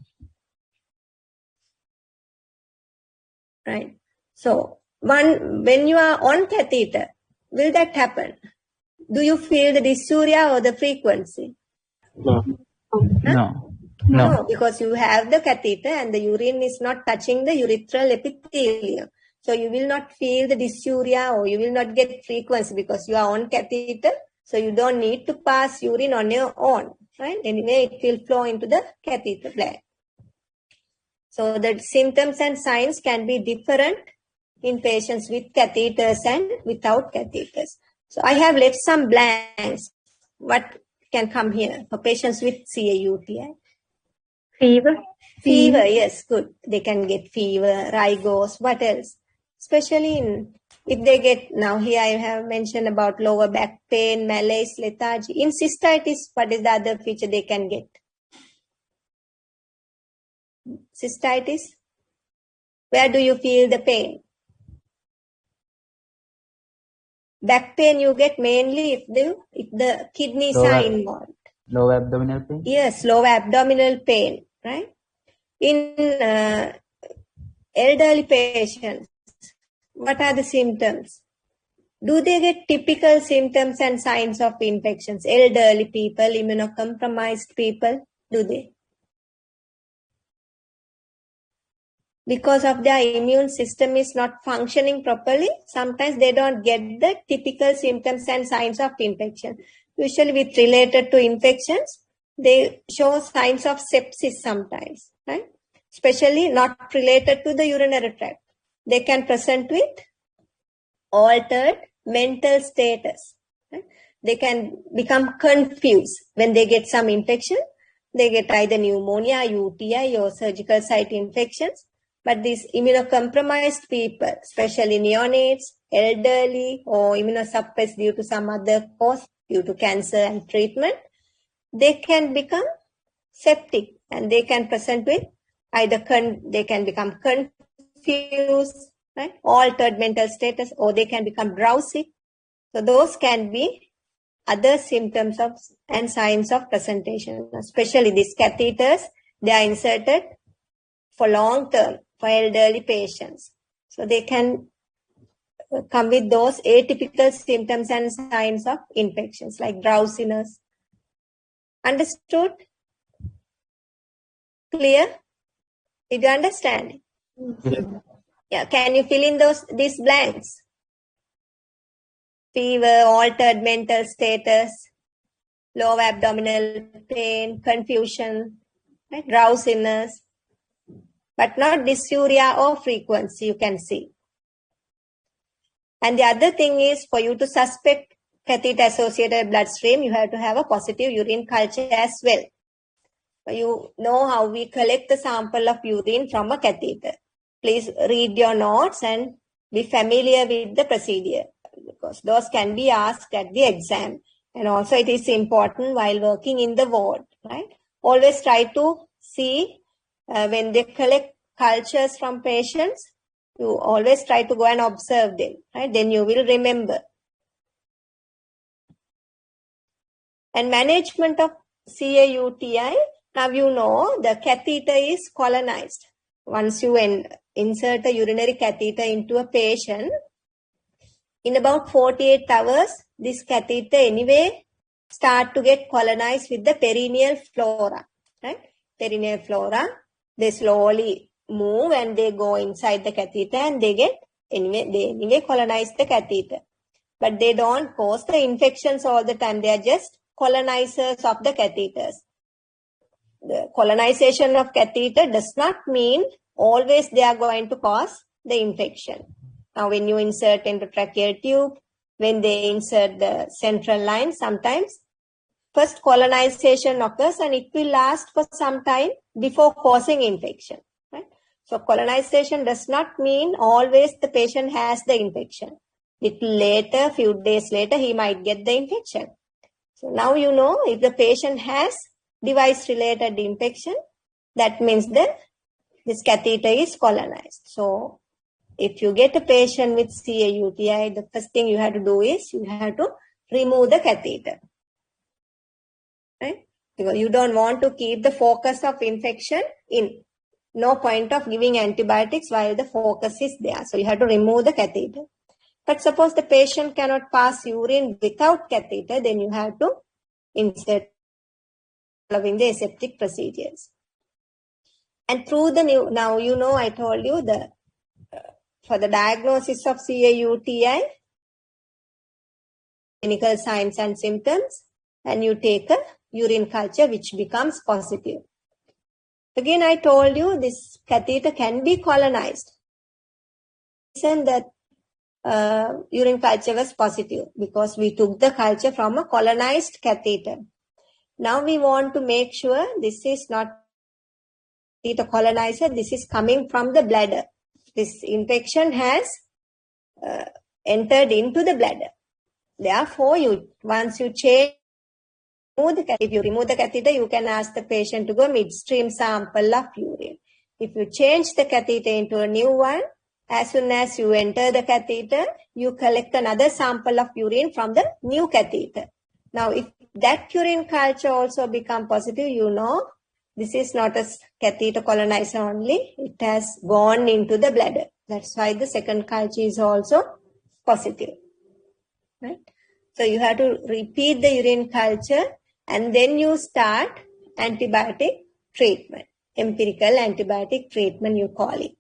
Right. So, when you are on catheter, will that happen? Do you feel the dysuria or the frequency? No. Huh? No, because you have the catheter and the urine is not touching the urethral epithelium. So you will not feel the dysuria or you will not get frequency because you are on catheter. So you don't need to pass urine on your own. Right? Anyway, it will flow into the catheter bladder. So the symptoms and signs can be different in patients with catheters and without catheters. So I have left some blanks. What can come here for patients with CAUTI? Fever. Fever, yes, good. They can get fever, rigors, what else? Especially if they get, now here I have mentioned about lower back pain, malaise, lethargy. In cystitis, what is the other feature they can get? Cystitis? Where do you feel the pain? Back pain you get mainly if the kidneys are involved. Lower abdominal pain? Yes, lower abdominal pain, right? In elderly patients, what are the symptoms? Do they get typical symptoms and signs of infections? Elderly people, immunocompromised people, do they? Because of their immune system is not functioning properly, sometimes they don't get the typical symptoms and signs of infection. Usually with related to infections, they show signs of sepsis sometimes, right? Especially not related to the urinary tract. They can present with altered mental status. Right? They can become confused when they get some infection. They get either pneumonia, UTI or surgical site infections. But these immunocompromised people, especially neonates, elderly or immunosuppressed due to some other cause, due to cancer and treatment, they can become septic and they can present with either they can become confused, right? Altered mental status, or they can become drowsy. So those can be other symptoms of and signs of presentation, especially these catheters. They are inserted for long term for elderly patients. So they can come with those atypical symptoms and signs of infections like drowsiness. Understood? Clear? Did you understand? Yeah. Can you fill in these blanks? Fever, altered mental status, low abdominal pain, confusion, right? Drowsiness, but not dysuria or frequency, you can see. And the other thing is, for you to suspect catheter-associated bloodstream, you have to have a positive urine culture as well. You know how we collect the sample of urine from a catheter. Please read your notes and be familiar with the procedure, because those can be asked at the exam. And also it is important while working in the ward, right? Always try to see when they collect cultures from patients, you always try to go and observe them, right? Then you will remember. And management of CAUTI, now you know the catheter is colonized. Once you insert a urinary catheter into a patient, in about 48 hours, this catheter anyway start to get colonized with the perineal flora, right? Perineal flora They slowly move and they go inside the catheter and they anyway colonize the catheter. But they don't cause the infections all the time. They are just colonizers of the catheters. The colonization of catheter does not mean always they are going to cause the infection. Now, when you insert endotracheal tube, when they insert the central line, sometimes first colonization occurs and it will last for some time before causing infection. Right? So colonization does not mean always the patient has the infection. Little later, few days later, he might get the infection. So now you know if the patient has device-related infection, that means that this catheter is colonized. So if you get a patient with CAUTI, the first thing you have to do is you have to remove the catheter. Right? Because you don't want to keep the focus of infection in. No point of giving antibiotics while the focus is there. So you have to remove the catheter. But suppose the patient cannot pass urine without catheter, then you have to insert following the aseptic procedures. And through the now you know I told you for the diagnosis of CAUTI, clinical signs and symptoms, and you take a urine culture which becomes positive. Again, I told you this catheter can be colonized. Reason that urine culture was positive because we took the culture from a colonized catheter. Now we want to make sure this is not the colonizer, this is coming from the bladder. This infection has entered into the bladder. Therefore, once you change, if you remove the catheter, you can ask the patient to go midstream sample of urine. If you change the catheter into a new one, as soon as you enter the catheter, you collect another sample of urine from the new catheter. Now, if that urine culture also become positive, you know this is not a catheter colonizer only. It has gone into the bladder. That's why the second culture is also positive. Right? So you have to repeat the urine culture and then you start antibiotic treatment. Empirical antibiotic treatment you call it.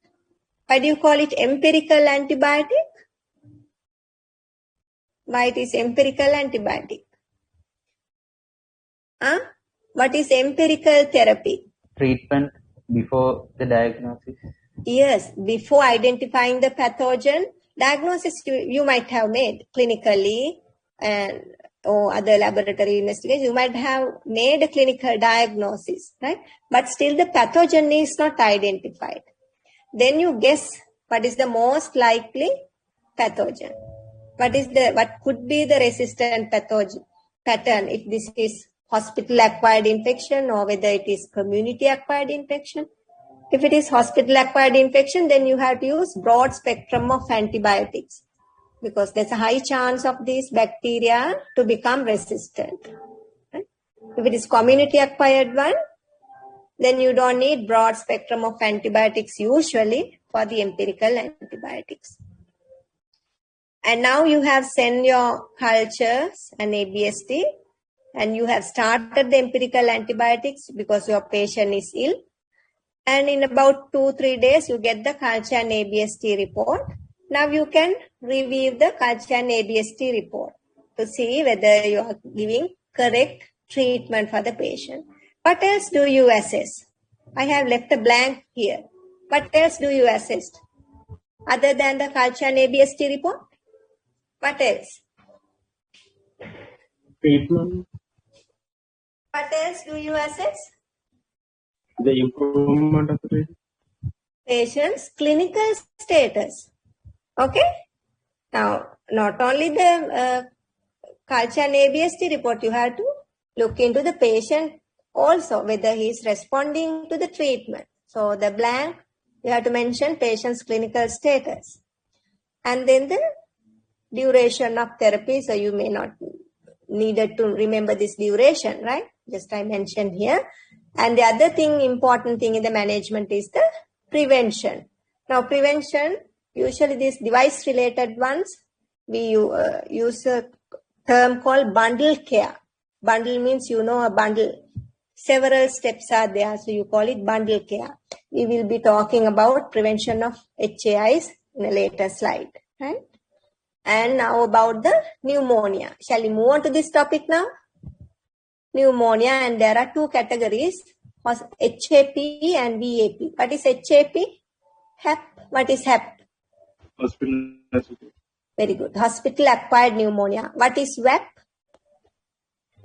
Why do you call it empirical antibiotic? Why it is empirical antibiotic? What is empirical therapy? Treatment before the diagnosis. Yes, before identifying the pathogen, diagnosis you might have made clinically or other laboratory investigations. You might have made a clinical diagnosis, right? But still the pathogen is not identified. Then you guess what is the most likely pathogen. What could be the resistant pathogen pattern if this is hospital-acquired infection or whether it is community-acquired infection. If it is hospital-acquired infection, then you have to use broad spectrum of antibiotics because there's a high chance of these bacteria to become resistant. Right? If it is community-acquired one, then you don't need broad spectrum of antibiotics usually for the empirical antibiotics. And now you have sent your cultures and ABST and you have started the empirical antibiotics because your patient is ill. And in about 2-3 days, you get the culture and ABST report. Now you can review the culture and ABST report to see whether you are giving correct treatment for the patient. What else do you assess? I have left a blank here. What else do you assess? Other than the culture and ABST report? What else? Treatment. What else do you assess? The improvement of the patient. Patient's clinical status. Okay? Now, not only the culture and ABST report, you have to look into the patient also, whether he is responding to the treatment. So, the blank, you have to mention patient's clinical status. And then the duration of therapy. So, you may not needed to remember this duration, right? Just I mentioned here. And the other thing, important thing in the management is the prevention. Now, prevention, usually these device-related ones, we use a term called bundle care. Bundle means, you know, a bundle. Several steps are there, so you call it bundle care. We will be talking about prevention of HAIs in a later slide, right? And now about the pneumonia. Shall we move on to this topic now? Pneumonia, and there are two categories, HAP and VAP. What is HAP? HAP. What is HAP? Hospital associated. Very good. Hospital acquired pneumonia. What is VAP?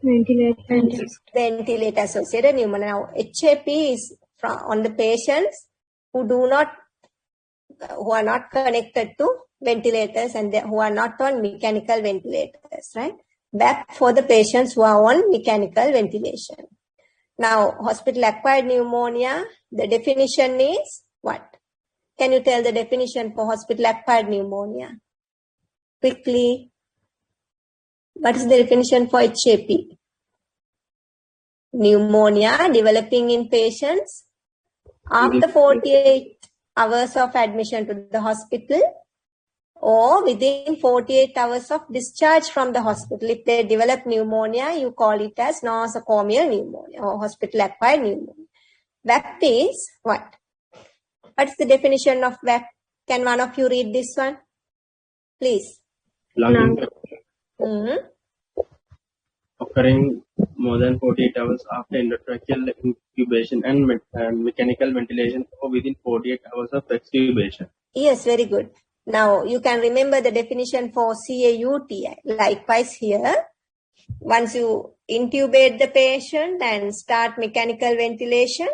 Ventilator associated pneumonia. Now, HAP is on the patients who are not connected to ventilators and who are not on mechanical ventilators, right? VAP for the patients who are on mechanical ventilation. Now, hospital acquired pneumonia, the definition is what? Can you tell the definition for hospital acquired pneumonia? Quickly. What is the definition for HAP? Pneumonia developing in patients after 48 hours of admission to the hospital or within 48 hours of discharge from the hospital. If they develop pneumonia, you call it as nosocomial pneumonia or hospital-acquired pneumonia. VAP is what? What's the definition of VAP? Can one of you read this one? Please. Lung infection occurring more than 48 hours after endotracheal incubation and mechanical ventilation or within 48 hours of extubation. Yes, very good. Now, you can remember the definition for CAUTI. Likewise here, once you intubate the patient and start mechanical ventilation,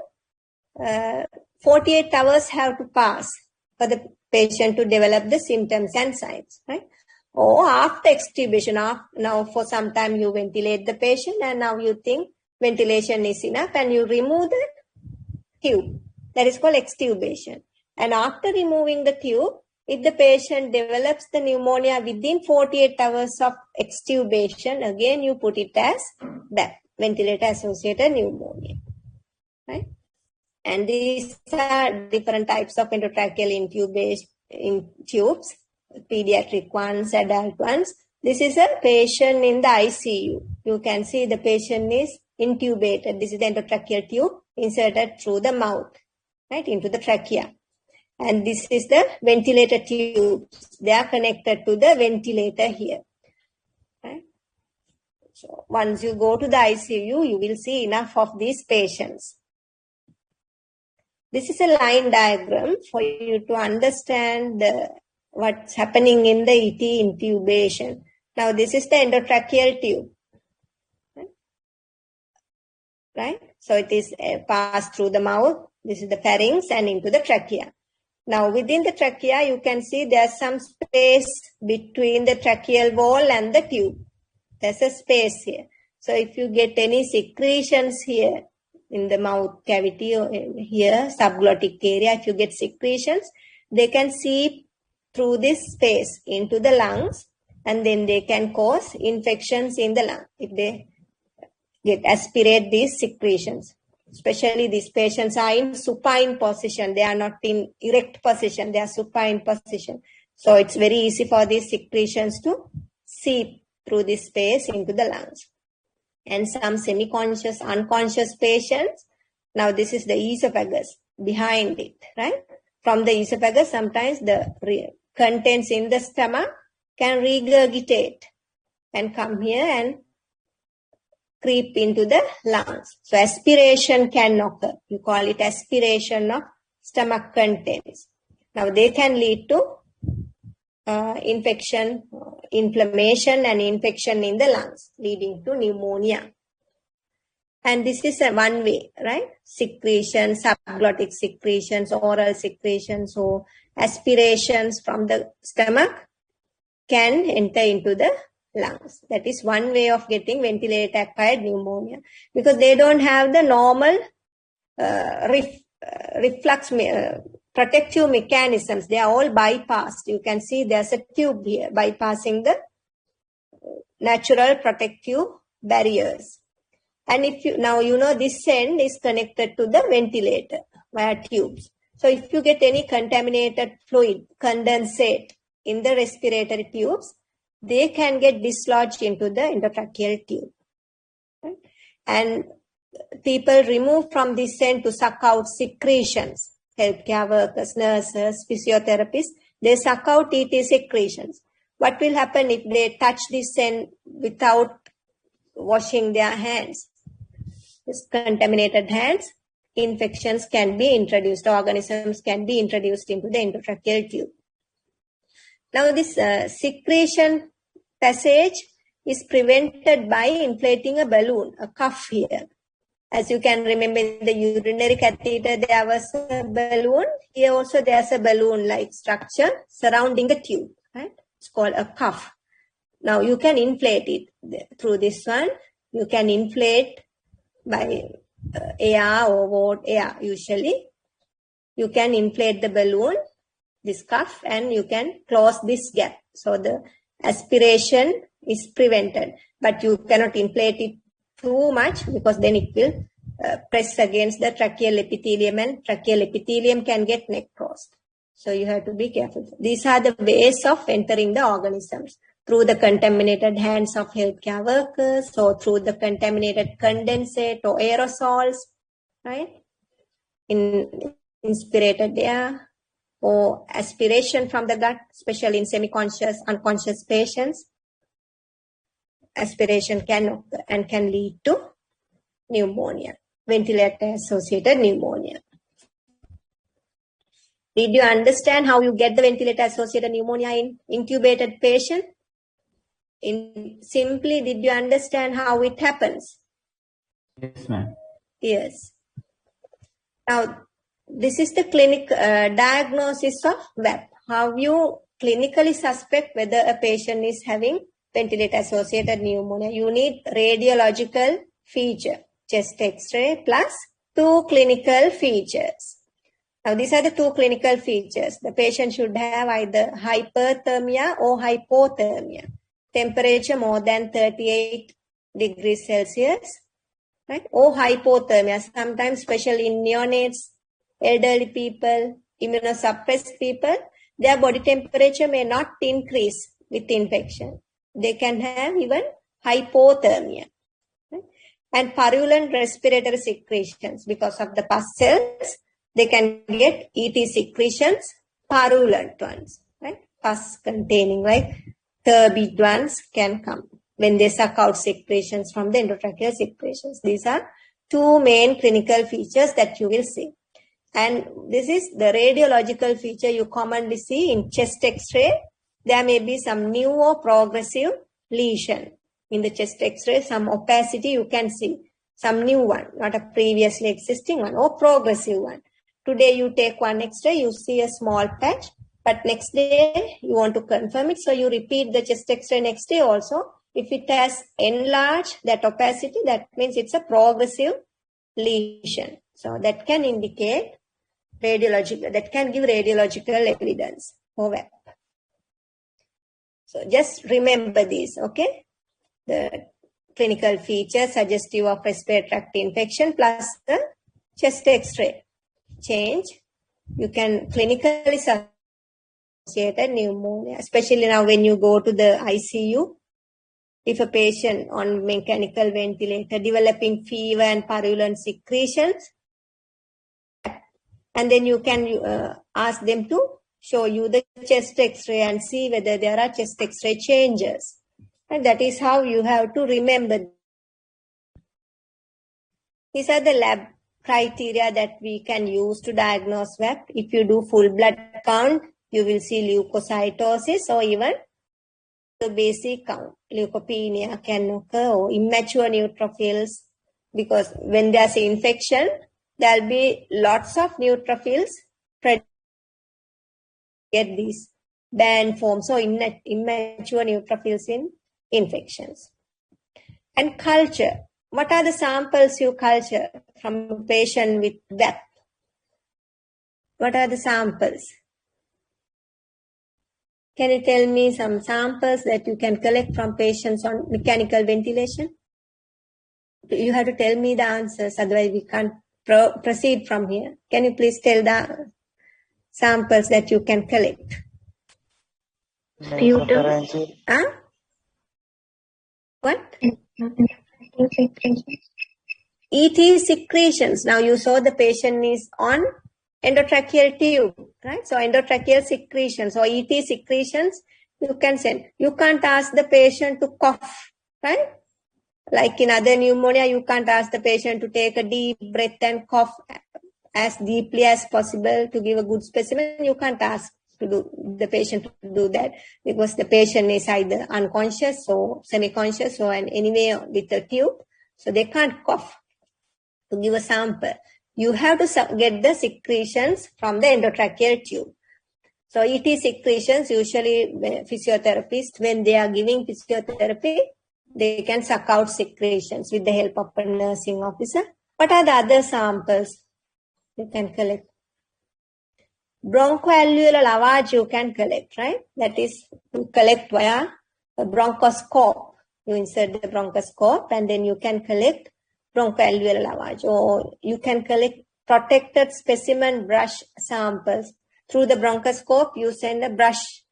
48 hours have to pass for the patient to develop the symptoms and signs, right? Or after extubation, now for some time you ventilate the patient and now you think ventilation is enough and you remove the tube. That is called extubation. And after removing the tube, if the patient develops the pneumonia within 48 hours of extubation, again you put it as that ventilator-associated pneumonia, right? And these are different types of endotracheal in tubes, pediatric ones, adult ones. This is a patient in the ICU. You can see the patient is intubated. This is the endotracheal tube inserted through the mouth, right, into the trachea. And this is the ventilator tubes. They are connected to the ventilator here. Right? So once you go to the ICU, you will see enough of these patients. This is a line diagram for you to understand what's happening in the ET intubation. Now this is the endotracheal tube. Right? So it is passed through the mouth. This is the pharynx and into the trachea. Now, within the trachea, you can see there's some space between the tracheal wall and the tube. There's a space here. So, if you get any secretions here in the mouth cavity or here, subglottic area, if you get secretions, they can seep through this space into the lungs and then they can cause infections in the lung if they aspirate these secretions. Especially these patients are in supine position. They are not in erect position. They are supine position. So it's very easy for these secretions to seep through this space into the lungs. And some semi-conscious, unconscious patients. Now this is the esophagus behind it, right? From the esophagus, sometimes the contents in the stomach can regurgitate and come here and creep into the lungs. So aspiration can occur. You call it aspiration of stomach contents. Now they can lead to infection, inflammation and infection in the lungs, leading to pneumonia. And this is one way, right? Secretions, subglottic secretions, oral secretions, or aspirations from the stomach can enter into the lungs. That is one way of getting ventilator-acquired pneumonia because they don't have the normal reflux protective mechanisms. They are all bypassed. You can see there's a tube here bypassing the natural protective barriers. And if you now this end is connected to the ventilator via tubes. So if you get any contaminated fluid, condensate in the respiratory tubes, they can get dislodged into the endotracheal tube. Right? And people remove from this end to suck out secretions. Healthcare workers, nurses, physiotherapists, they suck out ET secretions. What will happen if they touch this end without washing their hands? With contaminated hands, infections can be introduced, organisms can be introduced into the endotracheal tube. Now this secretion passage is prevented by inflating a balloon, a cuff here. As you can remember, in the urinary catheter, there was a balloon. Here also there's a balloon-like structure surrounding the tube. Right? It's called a cuff. Now you can inflate it through this one. You can inflate by air or water air usually. You can inflate the balloon, this cuff, and you can close this gap. So the aspiration is prevented. But you cannot inflate it too much because then it will press against the tracheal epithelium and tracheal epithelium can get necrosed. So you have to be careful. These are the ways of entering the organisms. Through the contaminated hands of healthcare workers or through the contaminated condensate or aerosols, right? In inspirated air or aspiration from the gut, especially in semi-conscious, unconscious patients. Aspiration can lead to pneumonia, ventilator-associated pneumonia. Did you understand how you get the ventilator-associated pneumonia in intubated patient? Simply, did you understand how it happens? Yes, ma'am. Yes. Now, this is the clinic diagnosis of VAP. How you clinically suspect whether a patient is having ventilator-associated pneumonia. You need radiological feature, chest X-ray plus 2 clinical features. Now, these are the 2 clinical features. The patient should have either hyperthermia or hypothermia. Temperature more than 38 degrees Celsius, right? Or hypothermia, sometimes especially in neonates, elderly people, immunosuppressed people, their body temperature may not increase with infection. They can have even hypothermia. Right? And purulent respiratory secretions, because of the pus cells, they can get ET secretions, purulent ones, right? Pus containing, like turbid ones can come when they suck out secretions from the endotracheal secretions. These are 2 main clinical features that you will see. And this is the radiological feature you commonly see in chest X-ray. There may be some new or progressive lesion in the chest X-ray, some opacity you can see, some new one, not a previously existing one, or progressive one. Today you take one X-ray, you see a small patch, but next day you want to confirm it, so you repeat the chest X-ray next day also. If it has enlarged that opacity, that means it's a progressive lesion. So that can indicate radiological, that can give radiological evidence for VAP. So just remember these, okay? The clinical features suggestive of respiratory tract infection plus the chest X-ray change. You can clinically associated pneumonia, especially now when you go to the ICU. If a patient on mechanical ventilator developing fever and purulent secretions, and then you can ask them to show you the chest X-ray and see whether there are chest X-ray changes. And that is how you have to remember. These are the lab criteria that we can use to diagnose VAP. If you do full blood count, you will see leukocytosis or even the basic count. Leukopenia can occur or immature neutrophils, because when there's an infection, there'll be lots of neutrophils get these band forms or immature neutrophils in infections. And culture. What are the samples you culture from a patient with VAP? What are the samples? Can you tell me some samples that you can collect from patients on mechanical ventilation? You have to tell me the answers, otherwise we can't proceed from here. Can you please tell the samples that you can collect? Sputum. What? ET secretions. Now you saw the patient is on endotracheal tube, right? So endotracheal secretions or ET secretions, you can send. You can't ask the patient to cough, right? Like in other pneumonia, you can't ask the patient to take a deep breath and cough as deeply as possible to give a good specimen. You can't ask the patient to do that because the patient is either unconscious or semi-conscious or anyway with a tube. So they can't cough to give a sample. You have to get the secretions from the endotracheal tube. So ET secretions, usually physiotherapists, when they are giving physiotherapy, they can suck out secretions with the help of a nursing officer. What are the other samples you can collect? Bronchoalveolar lavage you can collect, right? That is, you collect via a bronchoscope. You insert the bronchoscope and then you can collect bronchoalveolar lavage, or you can collect protected specimen brush samples. Through the bronchoscope, you send a brush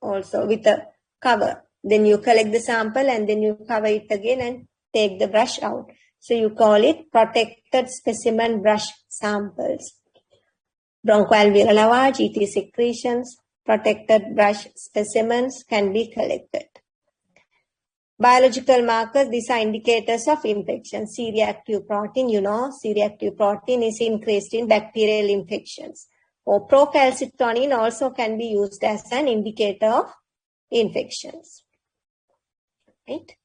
also with a cover. Then you collect the sample and then you cover it again and take the brush out. So you call it protected specimen brush samples. Bronchoalveolar lavage, ET secretions, protected brush specimens can be collected. Biological markers, these are indicators of infection. C-reactive protein, C-reactive protein is increased in bacterial infections. Or procalcitonin also can be used as an indicator of infections. Right?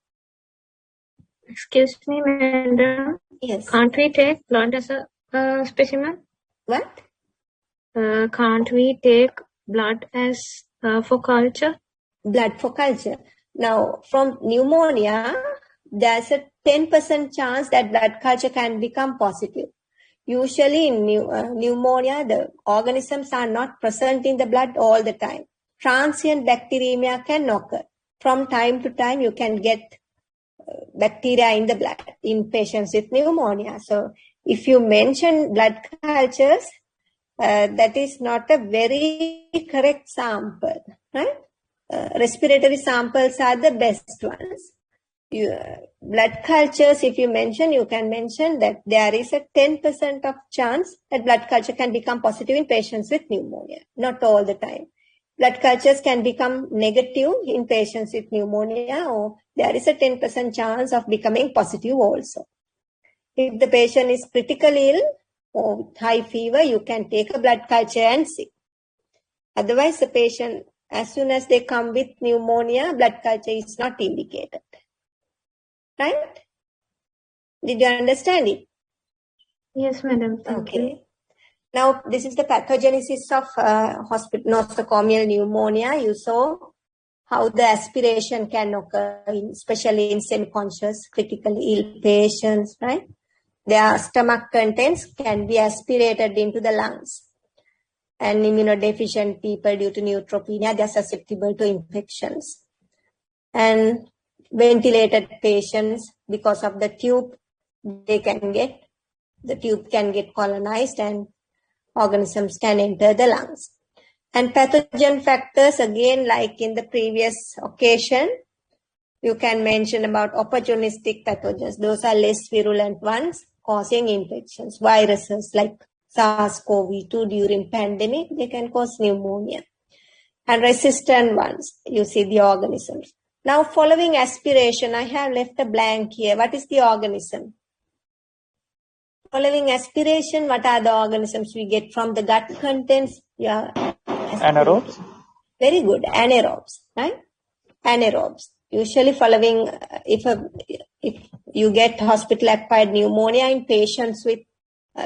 Excuse me, madam. Yes. Can't we take blood as a specimen? What? Can't we take blood as for culture? Blood for culture. Now, from pneumonia, there's a 10% chance that blood culture can become positive. Usually in pneumonia, the organisms are not present in the blood all the time. Transient bacteremia can occur. From time to time, you can get bacteria in the blood in patients with pneumonia. So if you mention blood cultures, that is not a very correct sample, right? Respiratory samples are the best ones. Blood cultures, if you mention, you can mention that there is a 10% of chance that blood culture can become positive in patients with pneumonia. Not all the time. Blood cultures can become negative in patients with pneumonia, or there is a 10% chance of becoming positive also. If the patient is critically ill or with high fever, you can take a blood culture and see. Otherwise, the patient, as soon as they come with pneumonia, blood culture is not indicated. Right? Did you understand it? Yes, madam. Thank you. Now, this is the pathogenesis of nosocomial pneumonia. You saw how the aspiration can occur, especially in semi-conscious, critically ill patients, right? Their stomach contents can be aspirated into the lungs. And immunodeficient people, due to neutropenia, they are susceptible to infections. And ventilated patients, because of the tube, the tube can get colonized and organisms can enter the lungs. And pathogen factors, again, like in the previous occasion, you can mention about opportunistic pathogens. Those are less virulent ones causing infections. Viruses like SARS-CoV-2 during pandemic, they can cause pneumonia. And resistant ones, you see the organisms. Now, following aspiration, I have left a blank here. What is the organism? Following aspiration, what are the organisms we get from the gut contents? Yeah. Anaerobes. Very good. Anaerobes, right? Anaerobes. Usually following, if you get hospital-acquired pneumonia in patients with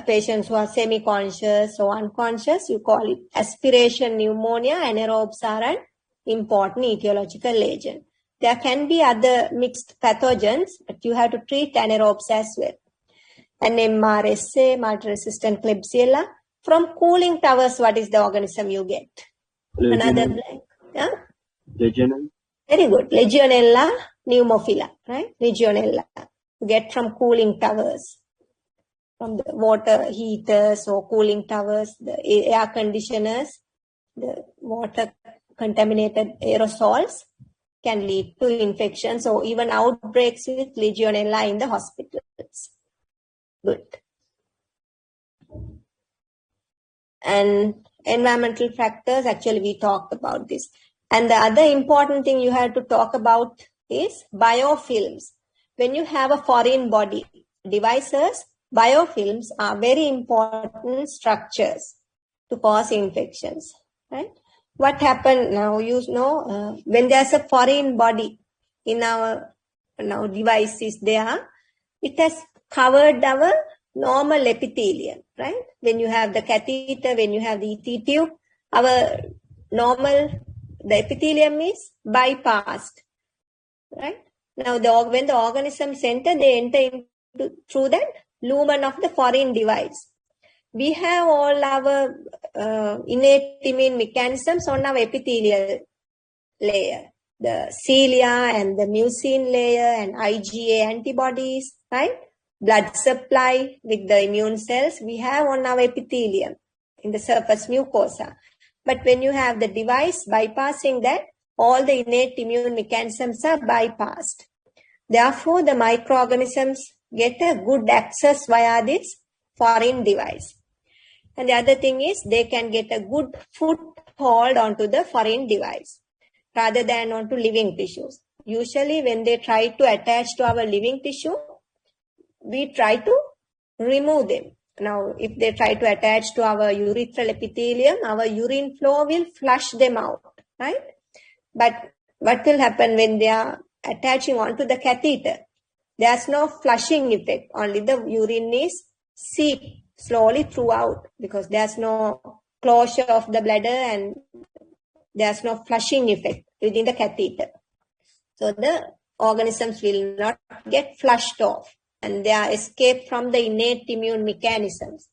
patients who are semi-conscious or unconscious, you call it aspiration pneumonia. Anaerobes are an important etiological agent. There can be other mixed pathogens, but you have to treat anaerobes as well. And MRSA, multi-resistant Klebsiella. From cooling towers, what is the organism you get? Another blank. Yeah? Legionella. Very good. Legionella pneumophila, right? Legionella. You get from cooling towers. From the water heaters or cooling towers, the air conditioners, the water contaminated aerosols can lead to infections or even outbreaks with Legionella in the hospitals. Good. And environmental factors, actually we talked about this. And the other important thing you have to talk about is biofilms. When you have a foreign body devices, biofilms are very important structures to cause infections, right? What happened now, when there's a foreign body in our devices there, it has covered our normal epithelium, right? When you have the catheter, when you have the ET tube, our the epithelium is bypassed, right? Now, when the organisms enter, they enter through that lumen of the foreign device. We have all our innate immune mechanisms on our epithelial layer, the cilia and the mucin layer and IgA antibodies, right? Blood supply with the immune cells we have on our epithelium in the surface mucosa. But when you have the device bypassing that, all the innate immune mechanisms are bypassed. Therefore, the microorganisms get a good access via this foreign device. And the other thing is they can get a good foothold onto the foreign device rather than onto living tissues. Usually when they try to attach to our living tissue, we try to remove them. Now, if they try to attach to our urethral epithelium, our urine flow will flush them out, right? But what will happen when they are attaching onto the catheter? There's no flushing effect. Only the urine is seeped slowly throughout because there's no closure of the bladder and there's no flushing effect within the catheter. So the organisms will not get flushed off and they are escaped from the innate immune mechanisms.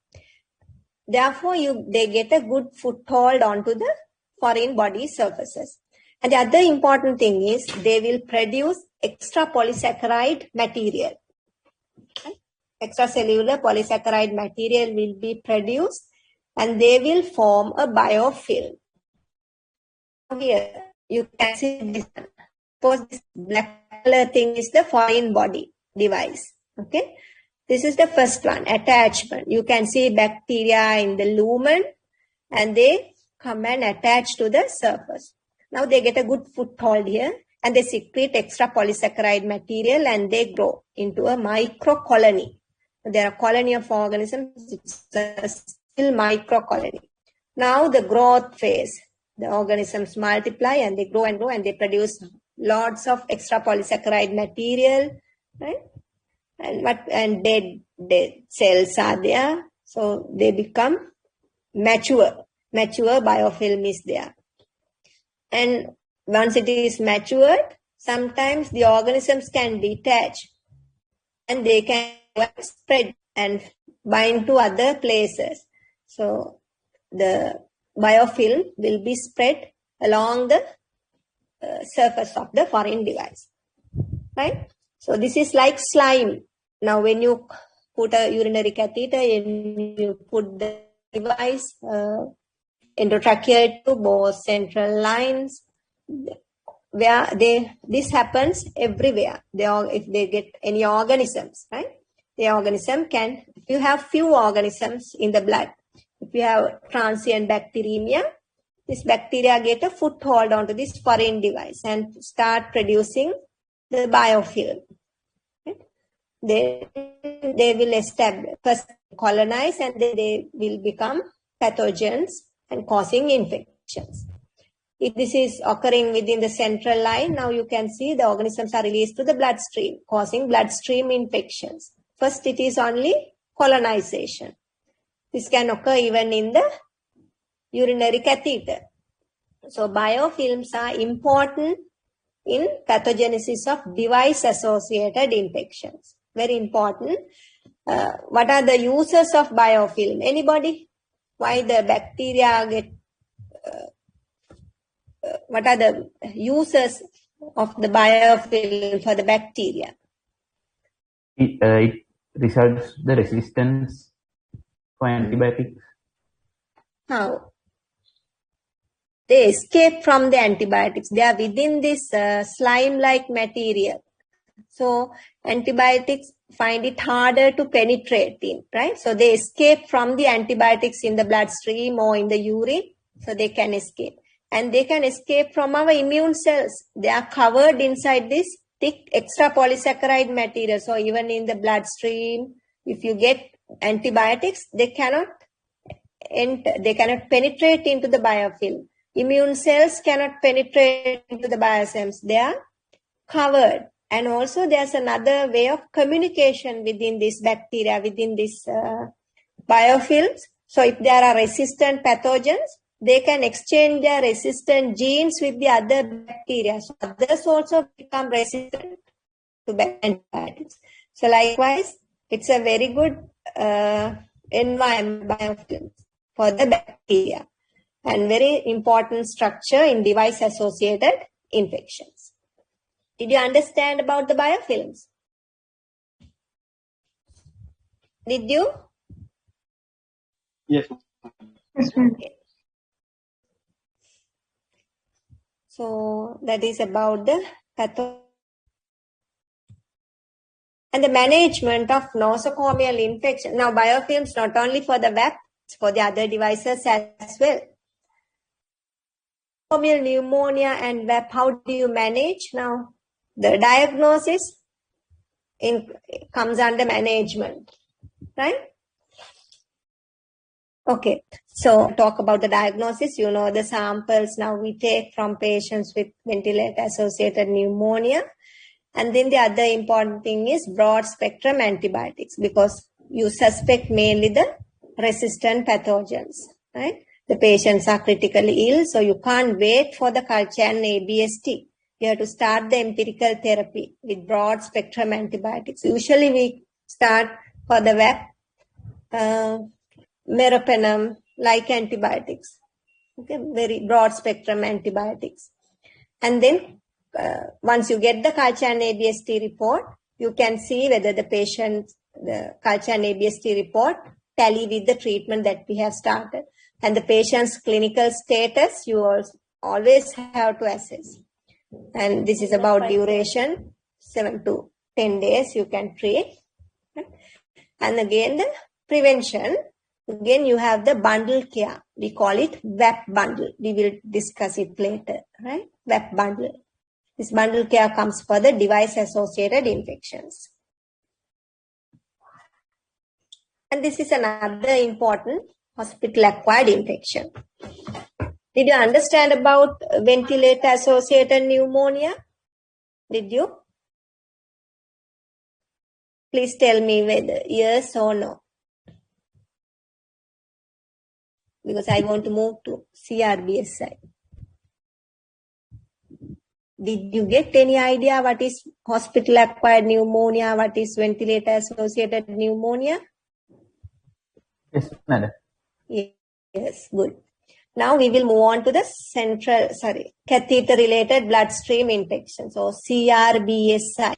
Therefore, they get a good foothold onto the foreign body surfaces. And the other important thing is they will produce extra polysaccharide material. Okay? Extracellular polysaccharide material will be produced and they will form a biofilm. Here you can see this one. Suppose this black color thing is the foreign body device. Okay, this is the first one, attachment. You can see bacteria in the lumen and they come and attach to the surface. Now they get a good foothold here and they secrete extra polysaccharide material and they grow into a microcolony. There are colony of organisms, it's a still microcolony. Now the growth phase, the organisms multiply and they grow and they produce lots of extra polysaccharide material, right? And dead cells are there, so they become mature. Mature biofilm is there. And once it is matured, sometimes the organisms can detach and they can spread and bind to other places. So the biofilm will be spread along the surface of the foreign device, right? So this is like slime. Now when you put a urinary catheter and you put the device endotracheal tube or central lines, where this happens everywhere. If they get any organisms, right? The organism can, if you have few organisms in the blood, if you have transient bacteremia, this bacteria get a foothold onto this foreign device and start producing the biofilm. Right? They will establish, first colonize, and then they will become pathogens and causing infections. If this is occurring within the central line, now you can see the organisms are released to the bloodstream, causing bloodstream infections. First, it is only colonization. This can occur even in the urinary catheter. So biofilms are important in pathogenesis of device-associated infections. Very important. What are the uses of biofilm? Anybody? Why the bacteria get... what are the uses of the biofilm for the bacteria? It results the resistance for antibiotics. How? They escape from the antibiotics. They are within this slime-like material. So antibiotics find it harder to penetrate in, right? So they escape from the antibiotics in the bloodstream or in the urine, so they can escape. And they can escape from our immune cells. They are covered inside this thick extra polysaccharide material. So even in the bloodstream, if you get antibiotics, they cannot enter, they cannot penetrate into the biofilm. Immune cells cannot penetrate into the biocells. They are covered. And also there's another way of communication within this bacteria, within this biofilms. So if there are resistant pathogens, they can exchange their resistant genes with the other bacteria. So others also become resistant to antibiotics. So likewise, it's a very good environment biofilms for the bacteria and very important structure in device-associated infections. Did you understand about the biofilms? Did you? Yes. Okay. So that is about the pathogen and the management of nosocomial infection. Now biofilms not only for the VAP, it's for the other devices as well. Nosocomial pneumonia and VAP, how do you manage? Now the diagnosis comes under management, right? Okay, so talk about the diagnosis. You know the samples now we take from patients with ventilator-associated pneumonia. And then the other important thing is broad spectrum antibiotics because you suspect mainly the resistant pathogens, right? The patients are critically ill, so you can't wait for the culture and ABST. You have to start the empirical therapy with broad spectrum antibiotics. Usually we start for the VAP, meropenem like antibiotics, okay, very broad spectrum antibiotics. And then once you get the culture and ABST report, you can see whether the culture and ABST report tally with the treatment that we have started. And the patient's clinical status, you always have to assess. And this is about duration, 7 to 10 days you can treat. And again, the prevention. Again, you have the bundle care. We call it VAP bundle. We will discuss it later, right? VAP bundle. This bundle care comes for the device-associated infections. And this is another important hospital-acquired infection. Did you understand about ventilator-associated pneumonia? Did you? Please tell me whether yes or no. Because I want to move to CRBSI. Did you get any idea what is hospital-acquired pneumonia, what is ventilator-associated pneumonia? Yes, madam. Yes, good. Now we will move on to the catheter-related bloodstream infections, or CRBSI,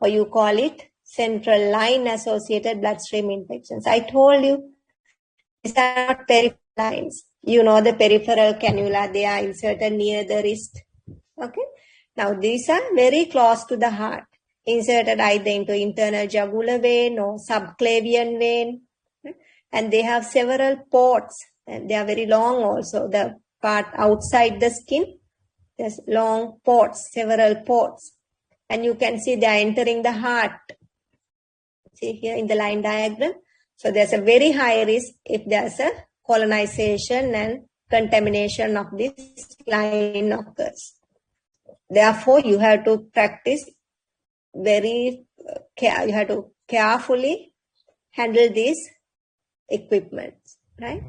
or you call it central line-associated bloodstream infections. I told you these are not peripheral lines. You know the peripheral cannula, they are inserted near the wrist. Okay. Now these are very close to the heart, inserted either into internal jugular vein or subclavian vein. And they have several ports and they are very long also. The part outside the skin, there's long ports, several ports. And you can see they are entering the heart. See here in the line diagram. So there's a very high risk if there's a colonization and contamination of this line occurs. Therefore, you have to practice you have to carefully handle these equipments, right?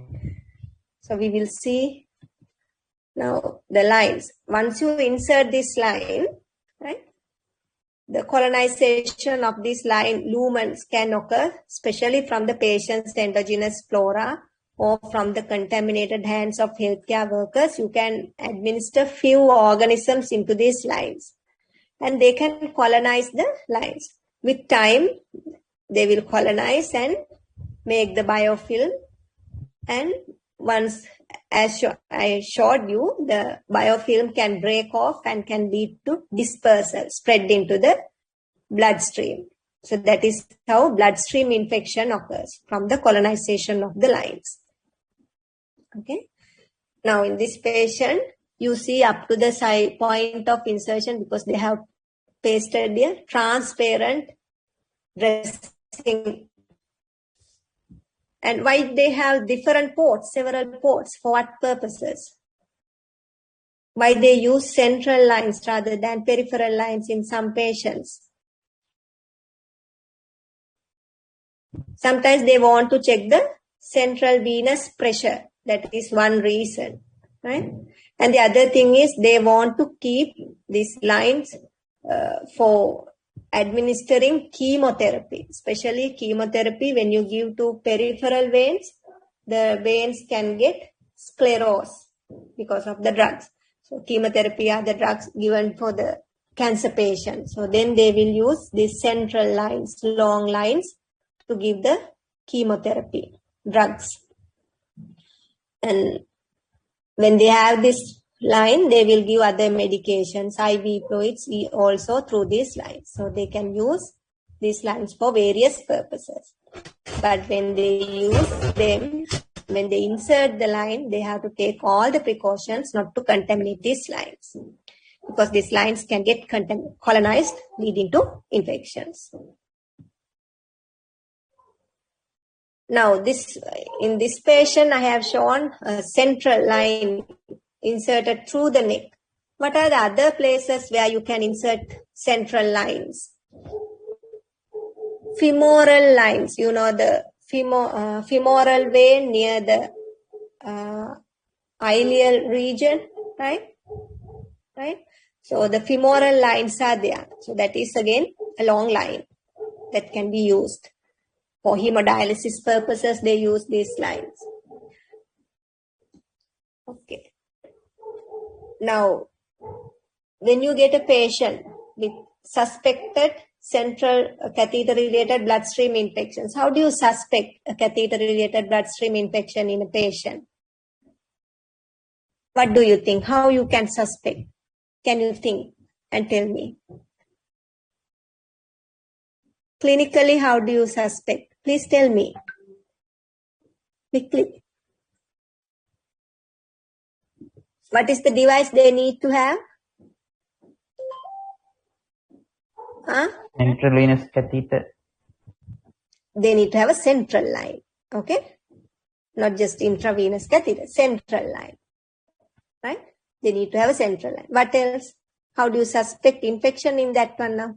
So we will see now the lines. Once you insert this line, right, the colonization of this line lumens can occur, especially from the patient's endogenous flora or from the contaminated hands of healthcare workers. You can administer few organisms into these lines and they can colonize the lines. With time, they will colonize and make the biofilm. And once, as I showed you, the biofilm can break off and can lead to dispersal, spread into the bloodstream. So that is how bloodstream infection occurs from the colonization of the lines. Okay. Now in this patient, you see up to the side point of insertion, because they have pasted a transparent dressing. And why they have different ports, several ports, for what purposes? Why they use central lines rather than peripheral lines in some patients? Sometimes they want to check the central venous pressure. That is one reason, right? And the other thing is they want to keep these lines for administering chemotherapy, especially chemotherapy. When you give to peripheral veins, the veins can get sclerosed because of the drugs. So chemotherapy are the drugs given for the cancer patients. So then they will use these central lines, long lines, to give the chemotherapy drugs. And when they have this line, they will give other medications, IV fluids also through these lines. So they can use these lines for various purposes. But when they use them, when they insert the line, they have to take all the precautions not to contaminate these lines, because these lines can get colonized, leading to infections. Now, in this patient, I have shown a central line inserted through the neck. What are the other places where you can insert central lines? Femoral lines, you know, the femoral vein near the iliac region, right? Right? So the femoral lines are there. So that is again a long line that can be used. For hemodialysis purposes, they use these lines. Okay. Now, when you get a patient with suspected central catheter-related bloodstream infections, how do you suspect a catheter-related bloodstream infection in a patient? What do you think? How you can suspect? Can you think and tell me? Clinically, how do you suspect? Please tell me. Quickly. What is the device they need to have? Central venous catheter. They need to have a central line. Okay? Not just intravenous catheter, central line. Right? They need to have a central line. What else? How do you suspect infection in that one now?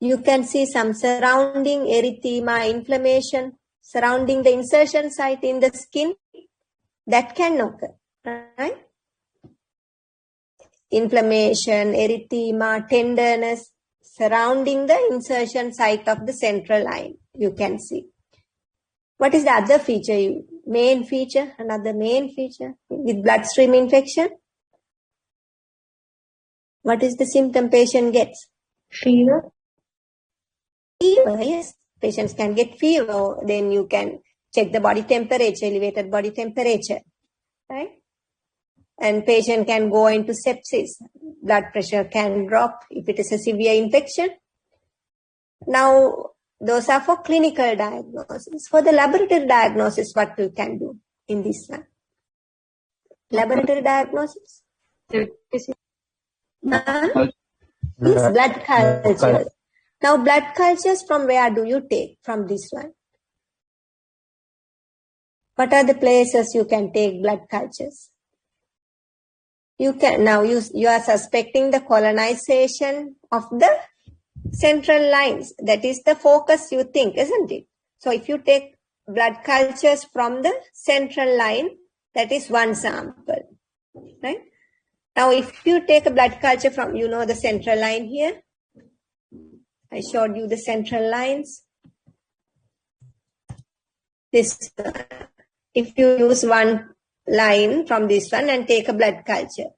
You can see some surrounding erythema, inflammation surrounding the insertion site in the skin. That can occur, right? Inflammation, erythema, tenderness surrounding the insertion site of the central line, you can see. What is the other feature? Main feature, another main feature with bloodstream infection? What is the symptom patient gets? Fever. Fever, yes. Patients can get fever. Then you can check the body temperature, elevated body temperature, right? And patient can go into sepsis. Blood pressure can drop if it is a severe infection. Now, those are for clinical diagnosis. For the laboratory diagnosis, what we can do in this one? Laboratory diagnosis? Yes, blood cultures. Now, blood cultures, from where do you take? From this one. What are the places you can take blood cultures? You can now you are suspecting the colonization of the central lines. That is the focus you think, isn't it? So if you take blood cultures from the central line, that is one sample, right? Now, if you take a blood culture from, you know, the central line here, I showed you the central lines. This, if you use one line from this one and take a blood culture.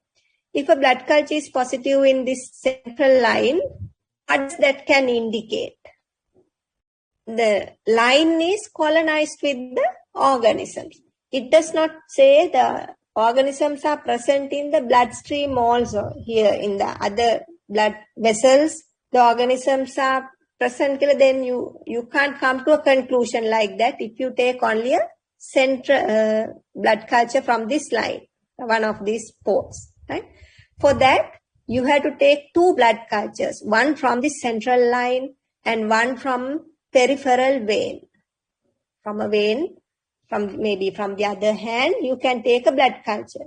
If a blood culture is positive in this central line, what that can indicate? The line is colonized with the organisms. It does not say the organisms are present in the bloodstream also here in the other blood vessels, the organisms are present, then you can't come to a conclusion like that if you take only a central blood culture from this line, one of these ports, right? For that, you have to take two blood cultures, one from the central line and one from peripheral vein. From a vein, maybe from the other hand, you can take a blood culture.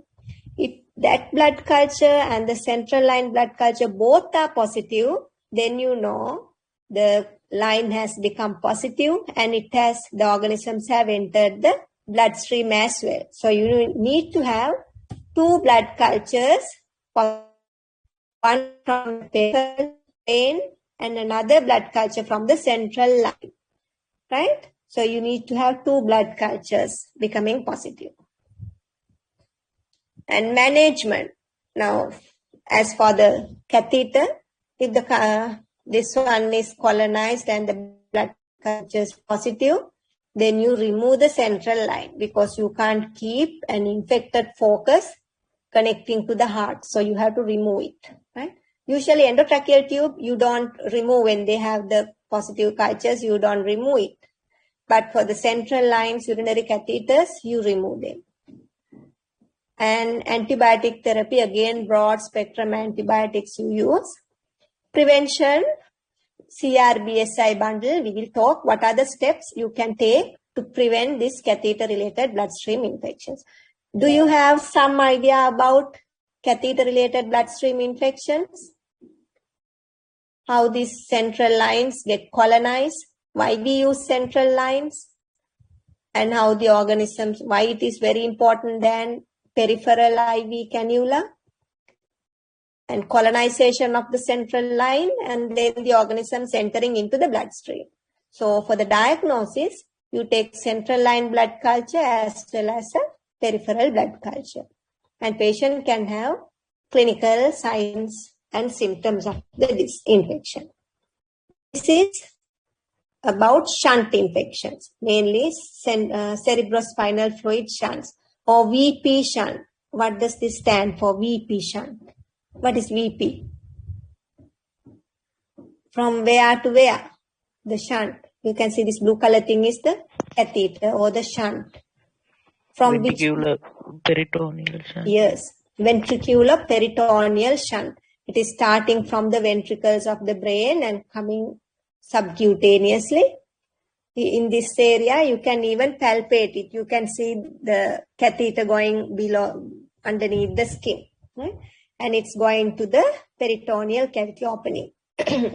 If that blood culture and the central line blood culture both are positive, then you know the line has become positive and the organisms have entered the bloodstream as well. So you need to have two blood cultures, one from the peripheral vein and another blood culture from the central line, right? So you need to have two blood cultures becoming positive. And management. Now, as for the catheter, if this one is colonized and the blood culture is positive, then you remove the central line because you can't keep an infected focus connecting to the heart. So you have to remove it, right? Usually endotracheal tube, you don't remove when they have the positive cultures, you don't remove it. But for the central lines, urinary catheters, you remove them. And antibiotic therapy, again, broad spectrum antibiotics you use. Prevention, CRBSI bundle, we will talk what are the steps you can take to prevent this catheter-related bloodstream infections. Do you have some idea about catheter-related bloodstream infections? How these central lines get colonized? Why we use central lines? And how the organisms, why it is very important than peripheral IV cannula? And colonization of the central line and then the organisms entering into the bloodstream. So for the diagnosis, you take central line blood culture as well as a peripheral blood culture. And patient can have clinical signs and symptoms of this infection. This is about shunt infections, mainly cerebrospinal fluid shunts or VP shunt. What does this stand for, VP shunt? What is VP? From where to where? The shunt. You can see this blue color thing is the catheter or the shunt. From ventricular peritoneal shunt. Yes, ventricular peritoneal shunt. It is starting from the ventricles of the brain and coming subcutaneously. In this area, you can even palpate it. You can see the catheter going below, underneath the skin, right? And it's going to the peritoneal cavity opening.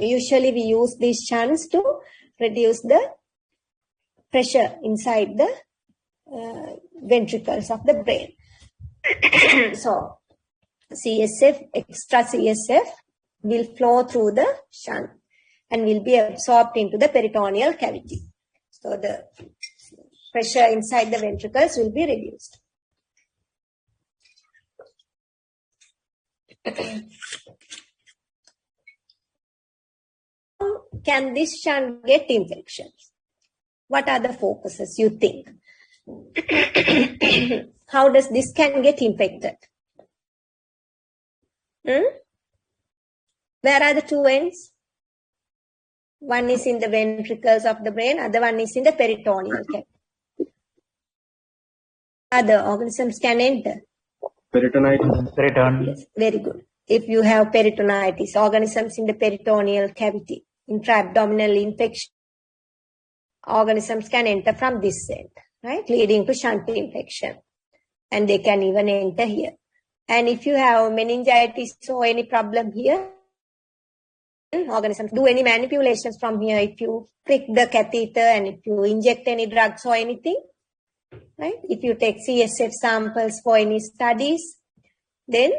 Usually we use these shunts to reduce the pressure inside the ventricles of the brain. So CSF, extra CSF will flow through the shunt and will be absorbed into the peritoneal cavity. So the pressure inside the ventricles will be reduced. How can this shunt get infections? What are the focuses you think? How does this can get infected? Where are the two ends? One is in the ventricles of the brain, other one is in the peritoneal cavity. Other organisms can enter. Peritonitis. Yes, very good. If you have peritonitis, organisms in the peritoneal cavity, intra-abdominal infection, organisms can enter from this end, right? Leading to shunt infection. And they can even enter here. And if you have meningitis or any problem here, organisms do any manipulations from here. If you prick the catheter and if you inject any drugs or anything, right? If you take CSF samples for any studies, then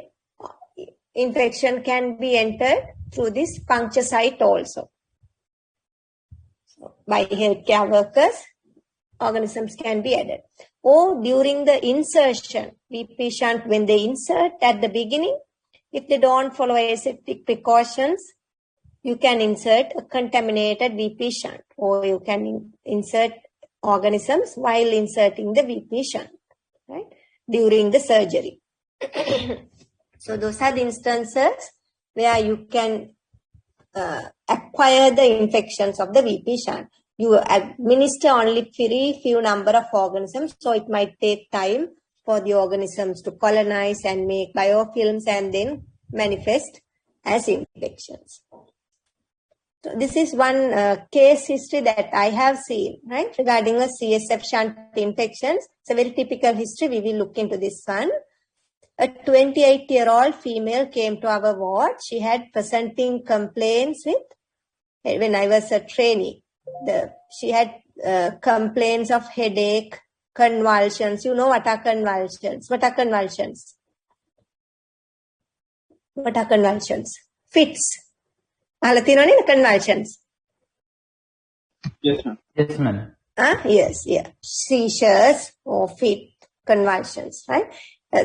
infection can be entered through this puncture site also. So by healthcare workers, organisms can be added. Or during the insertion, VP shunt, when they insert at the beginning, if they don't follow aseptic precautions, you can insert a contaminated VP shunt, or you can insert organisms while inserting the VP shunt, right, during the surgery. So those are the instances where you can acquire the infections of the VP shunt. You administer only very few number of organisms, so it might take time for the organisms to colonize and make biofilms and then manifest as infections. So this is one case history that I have seen, right, regarding a CSF shunt infections. It's a very typical history. We will look into this one. A 28-year-old female came to our ward. She had presenting complaints with, when I was a trainee, she had complaints of headache, convulsions. You know what are convulsions? What are convulsions? What are convulsions? Fits. Convulsions. Yes, ma'am. Yes, ma'am. Yes, yeah. Seizures or fit, convulsions, right?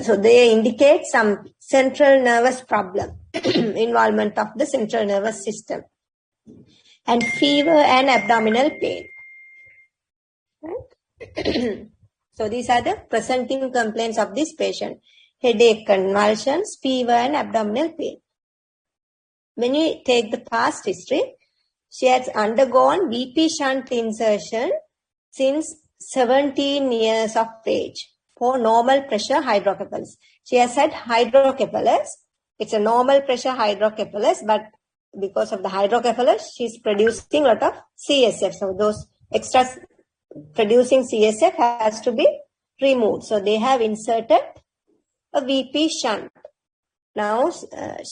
So they indicate some central nervous problem, involvement of the central nervous system, and fever and abdominal pain. Right? So these are the presenting complaints of this patient: headache, convulsions, fever, and abdominal pain. When you take the past history, she has undergone VP shunt insertion since 17 years of age for normal pressure hydrocephalus. She has had hydrocephalus. It's a normal pressure hydrocephalus, but because of the hydrocephalus, she's producing a lot of CSF. So those extra producing CSF has to be removed. So they have inserted a VP shunt. Now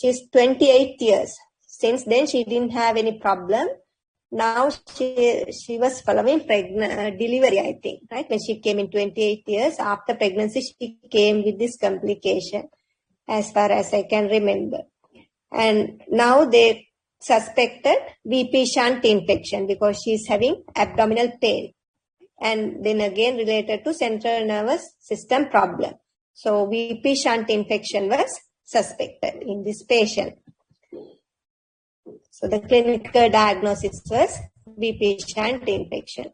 she's 28 years. Since then, she didn't have any problem. Now she was following delivery, I think, right? When she came in 28 years after pregnancy, she came with this complication, as far as I can remember. And now they suspected VP shunt infection because she's having abdominal pain, and then again related to central nervous system problem. So VP shunt infection was suspected in this patient. So the clinical diagnosis was VP shunt infection.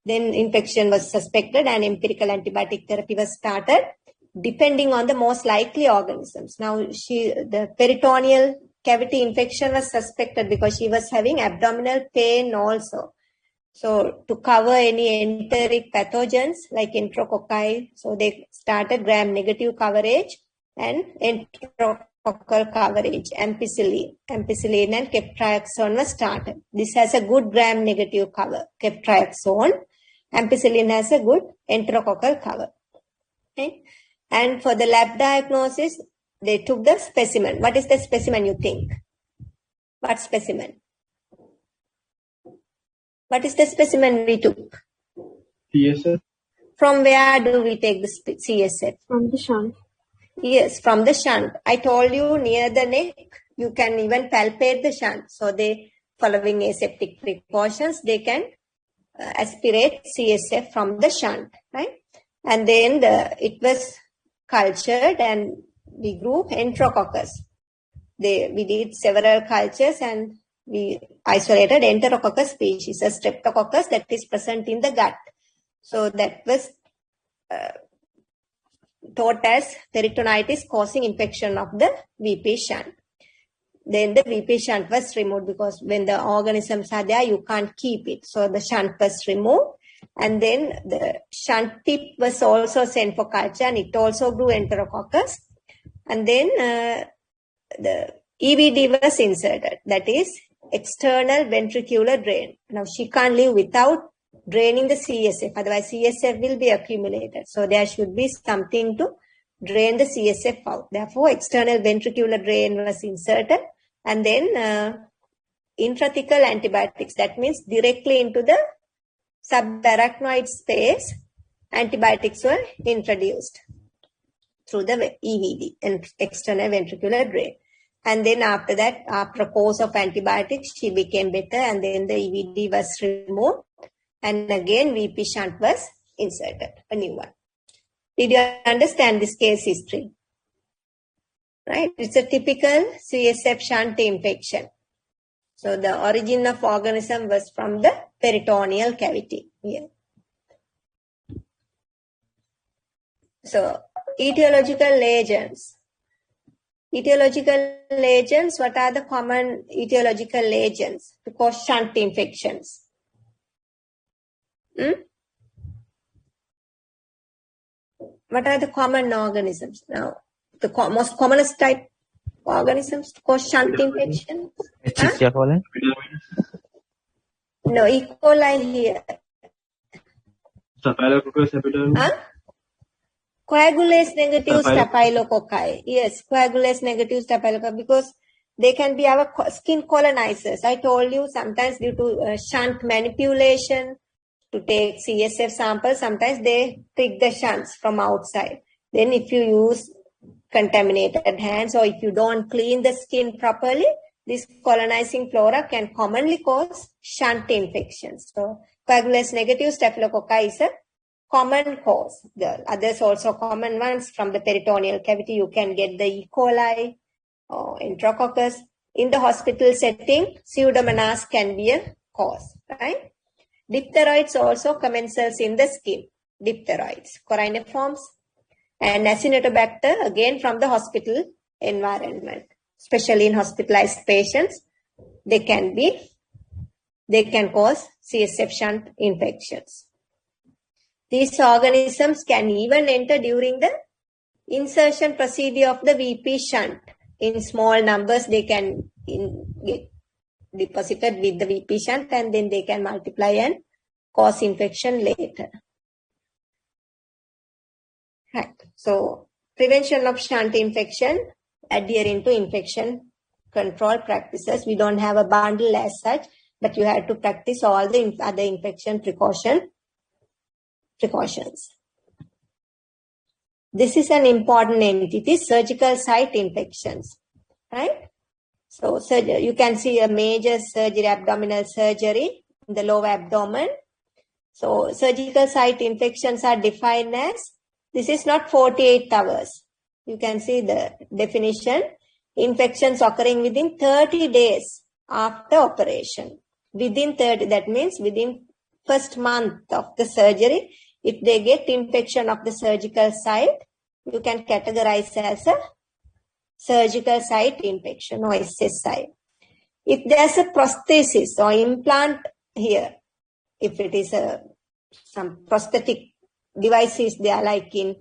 Then infection was suspected and empirical antibiotic therapy was started depending on the most likely organisms. Now the peritoneal cavity infection was suspected because she was having abdominal pain also. So to cover any enteric pathogens like enterococci, so they started gram-negative coverage and enterococcal coverage, ampicillin and ceftriaxone was started. This has a good gram-negative cover, ceftriaxone. Ampicillin has a good enterococcal cover. Okay? And for the lab diagnosis, they took the specimen. What is the specimen you think? What specimen? What is the specimen we took? CSF. From where do we take the CSF? From the shunt. Yes, from the shunt. I told you near the neck, you can even palpate the shunt. So they, following aseptic precautions, they can aspirate CSF from the shunt, right? And then it was cultured and we grew enterococcus. We did several cultures and we isolated enterococcus species, a streptococcus that is present in the gut. So that was thought as peritonitis causing infection of the VP shunt. Then the VP shunt was removed because when the organisms are there, you can't keep it. So the shunt was removed. And then the shunt tip was also sent for culture and it also grew enterococcus. And then the EVD was inserted, that is external ventricular drain. Now she can't live without draining the CSF, otherwise CSF will be accumulated. So there should be something to drain the CSF out. Therefore, external ventricular drain was inserted and then intrathecal antibiotics, that means directly into the subarachnoid space, antibiotics were introduced through the EVD and external ventricular drain. And then after that, after a course of antibiotics, she became better and then the EVD was removed. And again, VP shunt was inserted, a new one. Did you understand this case history? Right? It's a typical CSF shunt infection. So the origin of organism was from the peritoneal cavity here. So etiological agents. Etiological agents. What are the common etiological agents to cause shunt infections? What are the common organisms? Now, the most commonest type organisms to cause shunt infection? Escherichia coli. No, E. coli here. Staphylococcus epidermis. Coagulase negative staphylococci. Yes, coagulase negative staphylococci, because they can be our skin colonizers. I told you sometimes due to shunt manipulation to take CSF samples, sometimes they pick the shunts from outside. Then if you use contaminated hands or if you don't clean the skin properly, this colonizing flora can commonly cause shunt infections. So coagulase negative staphylococci is a common cause. The others also common ones from the peritoneal cavity. You can get the E. coli or enterococcus. In the hospital setting, Pseudomonas can be a cause, right? Diphtheroids also commensals in the skin. Diphtheroids, coryneiforms, and Acinetobacter again from the hospital environment, especially in hospitalized patients. They can cause CSF shunt infections. These organisms can even enter during the insertion procedure of the VP shunt. In small numbers, they can get deposited with the VP shunt and then they can multiply and cause infection later. Right. So, prevention of shunt infection, adhering to infection control practices. We don't have a bundle as such, but you have to practice all the other infection precautions. This is an important entity, surgical site infections, right? So you can see a major surgery, abdominal surgery in the lower abdomen. So surgical site infections are defined as, this is not 48 hours. You can see the definition, infections occurring within 30 days after operation. Within 30, that means within first month of the surgery, if they get infection of the surgical site, you can categorize as a surgical site infection or SSI. If there's a prosthesis or implant here, if it is some prosthetic devices, they are like in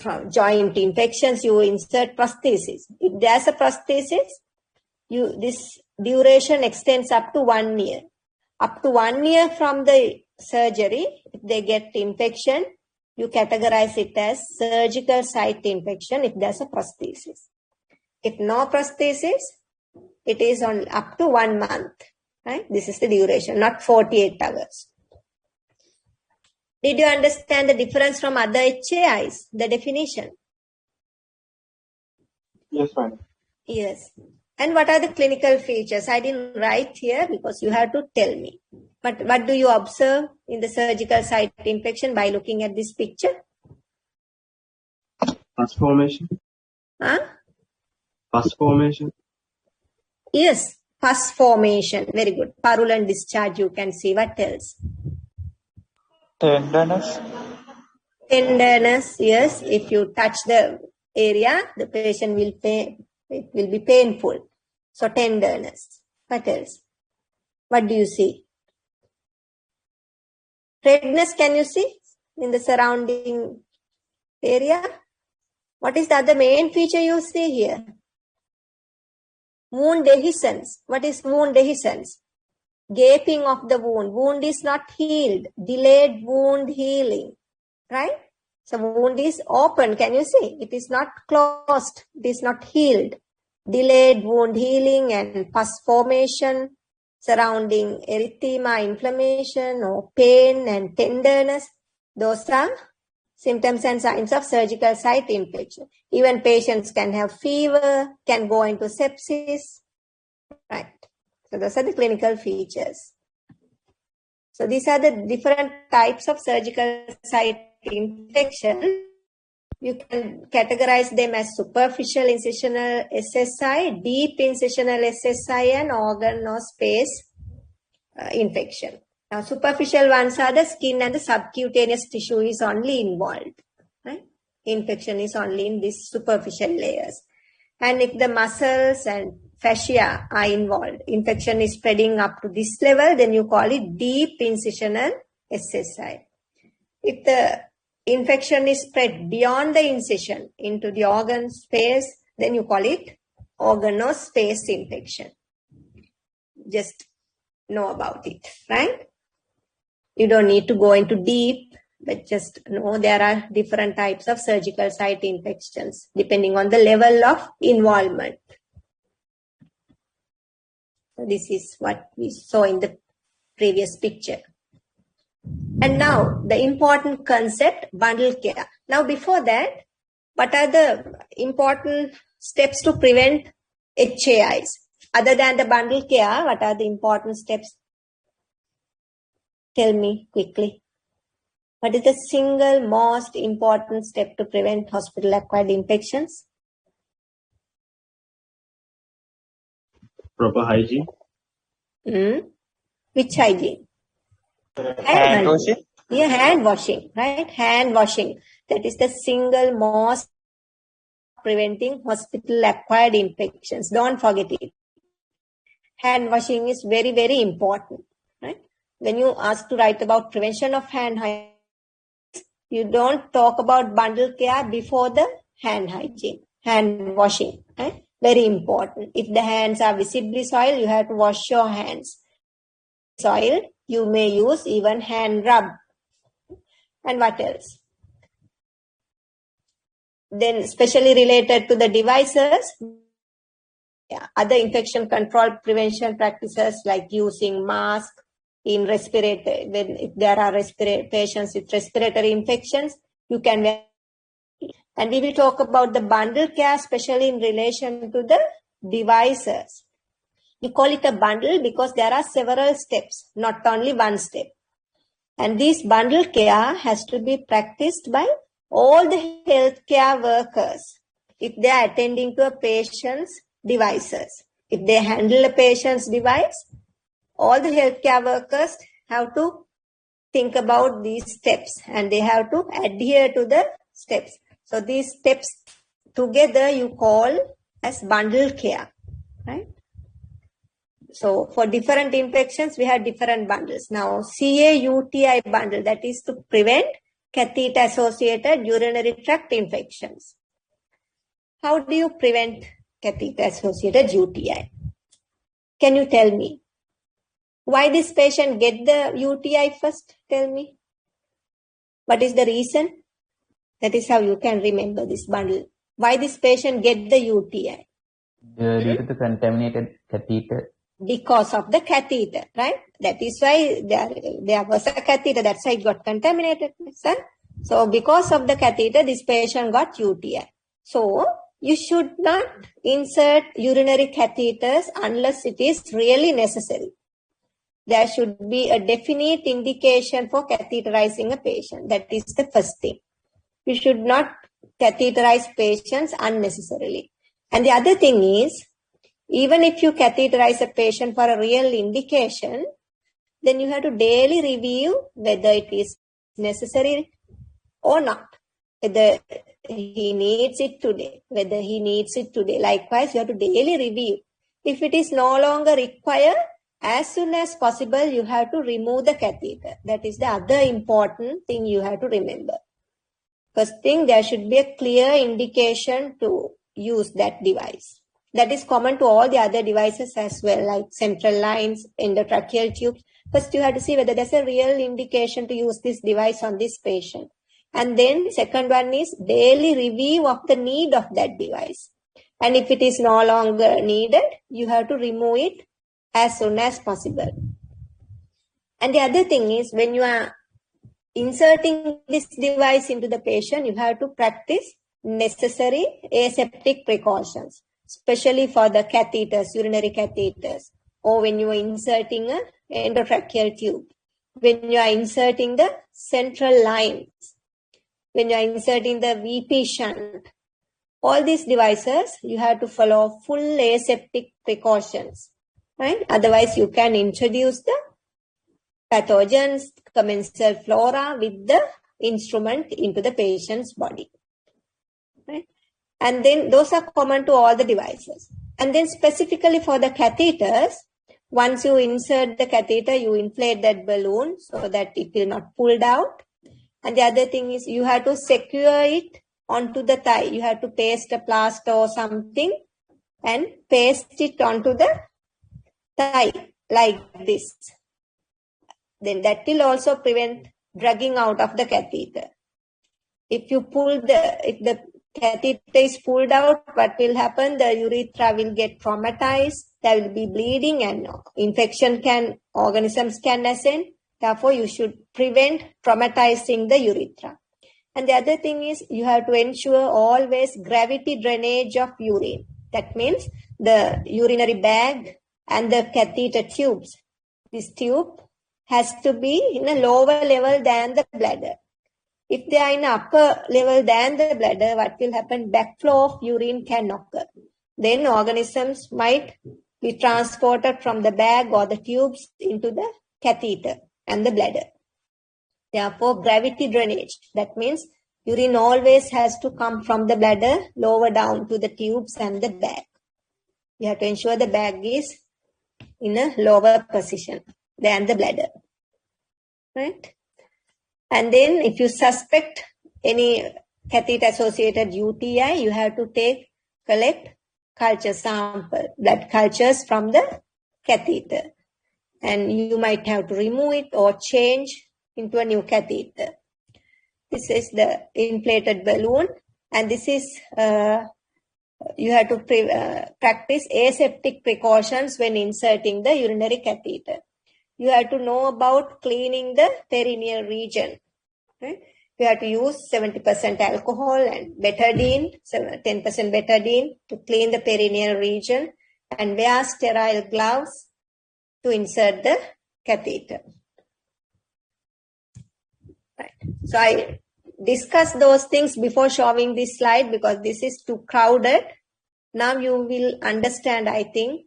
from joint infections, you insert prosthesis. If there's a prosthesis, this duration extends up to 1 year. Up to 1 year from the surgery, if they get infection, you categorize it as surgical site infection if there's a prosthesis. If no prosthesis, it is on up to 1 month. Right? This is the duration, not 48 hours. Did you understand the difference from other HAIs, the definition? Yes, madam. Yes. And what are the clinical features? I didn't write here because you have to tell me. But what do you observe in the surgical site infection by looking at this picture? Pus formation. Pus formation. Yes, pus formation. Very good. Purulent discharge, you can see. What else? Tenderness. Tenderness, yes. If you touch the area, the patient will pain. It will be painful. So tenderness. What else? What do you see? Redness, can you see in the surrounding area? What is the other main feature you see here? Wound dehiscence. What is wound dehiscence? Gaping of the wound. Wound is not healed. Delayed wound healing. Right? So wound is open. Can you see? It is not closed. It is not healed. Delayed wound healing and pus formation surrounding erythema, inflammation or pain and tenderness. Those are symptoms and signs of surgical site infection. Even patients can have fever, can go into sepsis. Right. So those are the clinical features. So these are the different types of surgical site infection. You can categorize them as superficial incisional SSI, deep incisional SSI, and organ or space infection. Now, superficial ones are the skin and the subcutaneous tissue is only involved. Right? infection is only in these superficial layers. And if the muscles and fascia are involved, infection is spreading up to this level, then you call it deep incisional SSI. If the infection is spread beyond the incision into the organ space, then you call it organospace infection. Just know about it, right? You don't need to go into deep, but just know there are different types of surgical site infections depending on the level of involvement. So this is what we saw in the previous picture. And now the important concept, bundle care. Now before that, what are the important steps to prevent HAIs? Other than the bundle care, what are the important steps? Tell me quickly. What is the single most important step to prevent hospital-acquired infections? Proper hygiene. Which hygiene? Hand washing. Yeah, hand washing, right? Hand washing. That is the single most preventing hospital-acquired infections. Don't forget it. Hand washing is very, very important, right? When you ask to write about prevention of hand hygiene, you don't talk about bundle care before the hand hygiene, hand washing, right? Very important. If the hands are visibly soiled, you have to wash your hands. Soiled, you may use even hand rub. And what else? Then especially related to the devices, other infection control prevention practices like using mask in respiratory, if there are patients with respiratory infections, you can wear. And we will talk about the bundle care, especially in relation to the devices. We call it a bundle because there are several steps, not only one step. And this bundle care has to be practiced by all the healthcare workers if they are attending to a patient's devices. If they handle a patient's device, all the healthcare workers have to think about these steps and they have to adhere to the steps. So these steps together you call as bundle care, right? So for different infections, we have different bundles. Now, CAUTI bundle, that is to prevent catheter-associated urinary tract infections. How do you prevent catheter-associated UTI? Can you tell me? Why this patient get the UTI first? Tell me. What is the reason? That is how you can remember this bundle. Why this patient get the UTI? Due to the contaminated catheter. Because of the catheter, right? That is why there was a catheter. That's why it got contaminated. Sir? So because of the catheter, this patient got UTI. So you should not insert urinary catheters unless it is really necessary. There should be a definite indication for catheterizing a patient. That is the first thing. You should not catheterize patients unnecessarily. And the other thing is, even if you catheterize a patient for a real indication, then you have to daily review whether it is necessary or not. Whether he needs it today. Likewise, you have to daily review. If it is no longer required, as soon as possible, you have to remove the catheter. That is the other important thing you have to remember. First thing, there should be a clear indication to use that device. That is common to all the other devices as well, like central lines, endotracheal tubes. First, you have to see whether there's a real indication to use this device on this patient. And then second one is daily review of the need of that device. And if it is no longer needed, you have to remove it as soon as possible. And the other thing is, when you are inserting this device into the patient, you have to practice necessary aseptic precautions, especially for the catheters, urinary catheters, or when you are inserting an endotracheal tube, when you are inserting the central lines, when you are inserting the VP shunt. All these devices, you have to follow full aseptic precautions, right? Otherwise, you can introduce the pathogens, commensal flora with the instrument into the patient's body. right? And then those are common to all the devices. And then specifically for the catheters, once you insert the catheter, you inflate that balloon so that it will not pull out. And the other thing is you have to secure it onto the thigh. You have to paste a plaster or something and paste it onto the thigh like this. Then that will also prevent dragging out of the catheter. If the catheter is pulled out, what will happen? The urethra will get traumatized. There will be bleeding and organisms can ascend. Therefore, you should prevent traumatizing the urethra. And the other thing is you have to ensure always gravity drainage of urine. That means the urinary bag and the catheter tubes. This tube has to be in a lower level than the bladder. If they are in upper level than the bladder, what will happen? Backflow of urine can occur. Then organisms might be transported from the bag or the tubes into the catheter and the bladder. Therefore, gravity drainage. That means urine always has to come from the bladder lower down to the tubes and the bag. You have to ensure the bag is in a lower position than the bladder. Right? And then if you suspect any catheter-associated UTI, you have to collect culture sample, blood cultures from the catheter. And you might have to remove it or change into a new catheter. This is the inflated balloon. And this is, you have to practice aseptic precautions when inserting the urinary catheter. You have to know about cleaning the perineal region. Right? You have to use 70% alcohol and betadine, 10% betadine to clean the perineal region and wear sterile gloves to insert the catheter. Right. So I discussed those things before showing this slide because this is too crowded. Now you will understand, I think.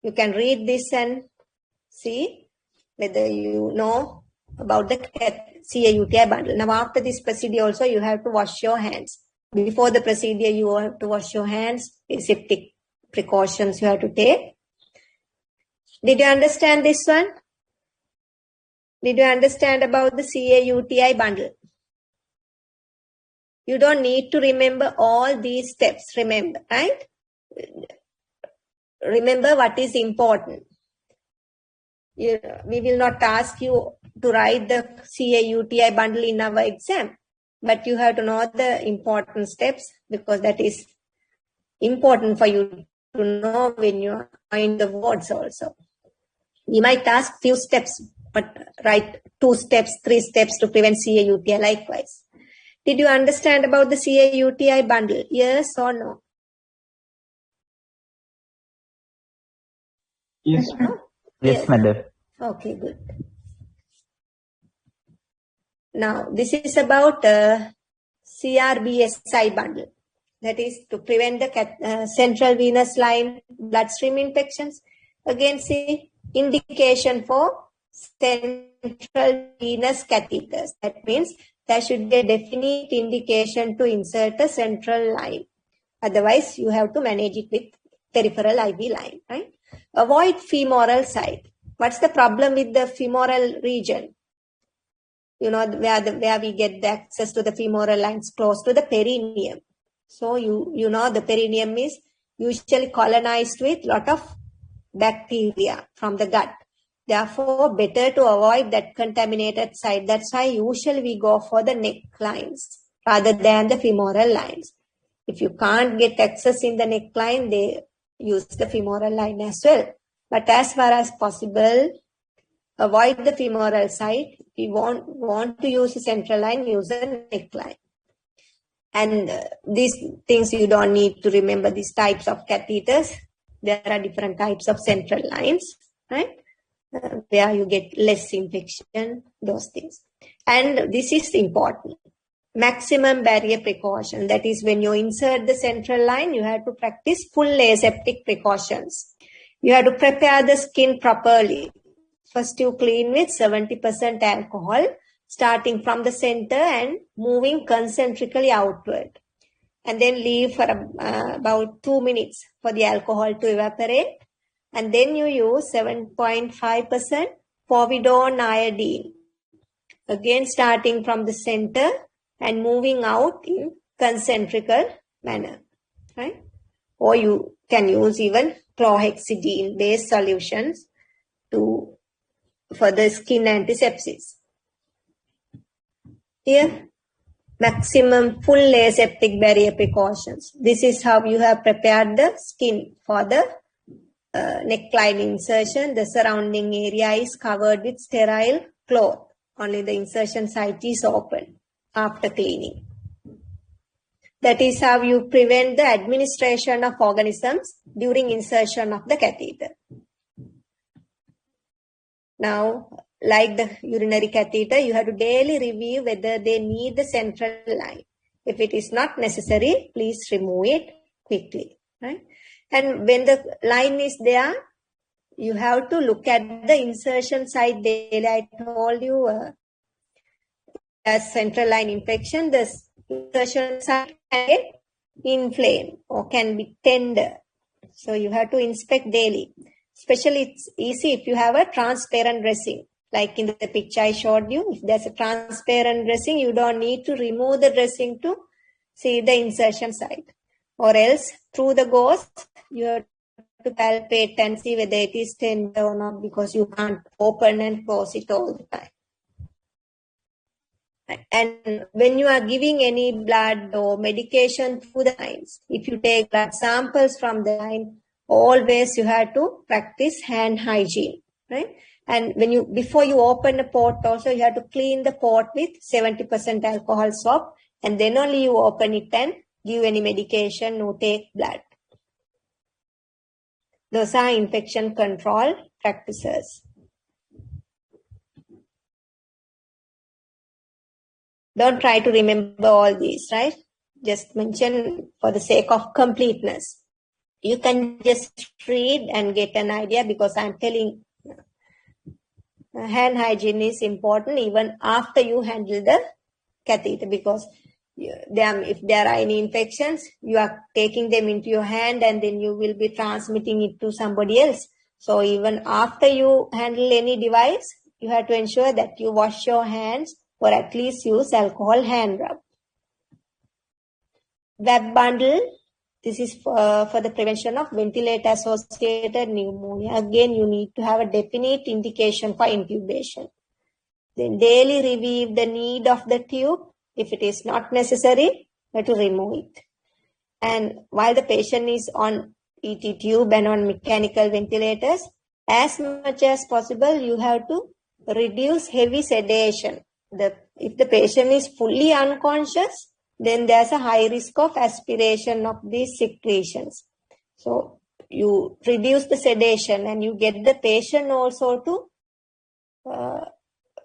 You can read this and see whether you know about the CA-UTI bundle. Now after this procedure also you have to wash your hands. Before the procedure you have to wash your hands, aseptic precautions you have to take. Did you understand this one? Did you understand about the CA-UTI bundle? You don't need to remember all these steps, remember, right? Remember what is important. We will not ask you to write the CA-UTI bundle in our exam, but you have to know the important steps because that is important for you to know when you are in the wards also. We might ask few steps, but write 2 steps, 3 steps to prevent CA-UTI likewise. Did you understand about the CA-UTI bundle? Yes or no? Yes. Yes, madam. Okay, good. Now, this is about CRBSI bundle. That is to prevent the central venous line bloodstream infections. Again, see, indication for central venous catheters. That means there should be a definite indication to insert a central line. Otherwise, you have to manage it with peripheral IV line, right? Avoid femoral site. What's the problem with the femoral region? You know, where we get the access to the femoral lines close to the perineum. So you know the perineum is usually colonized with lot of bacteria from the gut. Therefore, better to avoid that contaminated site. That's why usually we go for the neck lines rather than the femoral lines. If you can't get access in the neckline, they use the femoral line as well. But as far as possible, avoid the femoral site. If you want to use the central line, use the neckline. And these things you don't need to remember these types of catheters. There are different types of central lines, right? Where you get less infection, those things. And this is important. Maximum barrier precaution. That is when you insert the central line, you have to practice full aseptic precautions. You have to prepare the skin properly. First you clean with 70% alcohol, starting from the center and moving concentrically outward. and then leave for about 2 minutes for the alcohol to evaporate. And then you use 7.5% povidone iodine. Again, starting from the center and moving out in concentrical manner, right? Or you can use even chlorhexidine-based solutions for the skin antisepsis. Here, maximum full aseptic barrier precautions. This is how you have prepared the skin for the neckline insertion. The surrounding area is covered with sterile cloth. Only the insertion site is open after cleaning. That is how you prevent the administration of organisms during insertion of the catheter. Now, like the urinary catheter, you have to daily review whether they need the central line. If it is not necessary, please remove it quickly, right? And when the line is there, you have to look at the insertion site daily. I told you as central line infection, the insertion site can get inflamed or can be tender. So you have to inspect daily. Especially it's easy if you have a transparent dressing. Like in the picture I showed you, if there's a transparent dressing, you don't need to remove the dressing to see the insertion site. Or else, through the gauze, you have to palpate and see whether it is tender or not, because you can't open and close it all the time. And when you are giving any blood or medication through the lines, if you take blood samples from the line, always you have to practice hand hygiene, right? And before you open the port also, you have to clean the port with 70% alcohol soap, and then only you open it and give any medication or take blood. Those are infection control practices. Don't try to remember all these, right? Just mention for the sake of completeness. You can just read and get an idea, because I'm telling hand hygiene is important even after you handle the catheter, because if there are any infections, you are taking them into your hand and then you will be transmitting it to somebody else. So even after you handle any device, you have to ensure that you wash your hands or at least use alcohol hand rub. Web bundle, this is for the prevention of ventilator-associated pneumonia. Again, you need to have a definite indication for intubation. Then daily review the need of the tube. If it is not necessary, you have to remove it. And while the patient is on ET tube and on mechanical ventilators, as much as possible, you have to reduce heavy sedation. If the patient is fully unconscious, then there's a high risk of aspiration of these secretions. So you reduce the sedation and you get the patient also to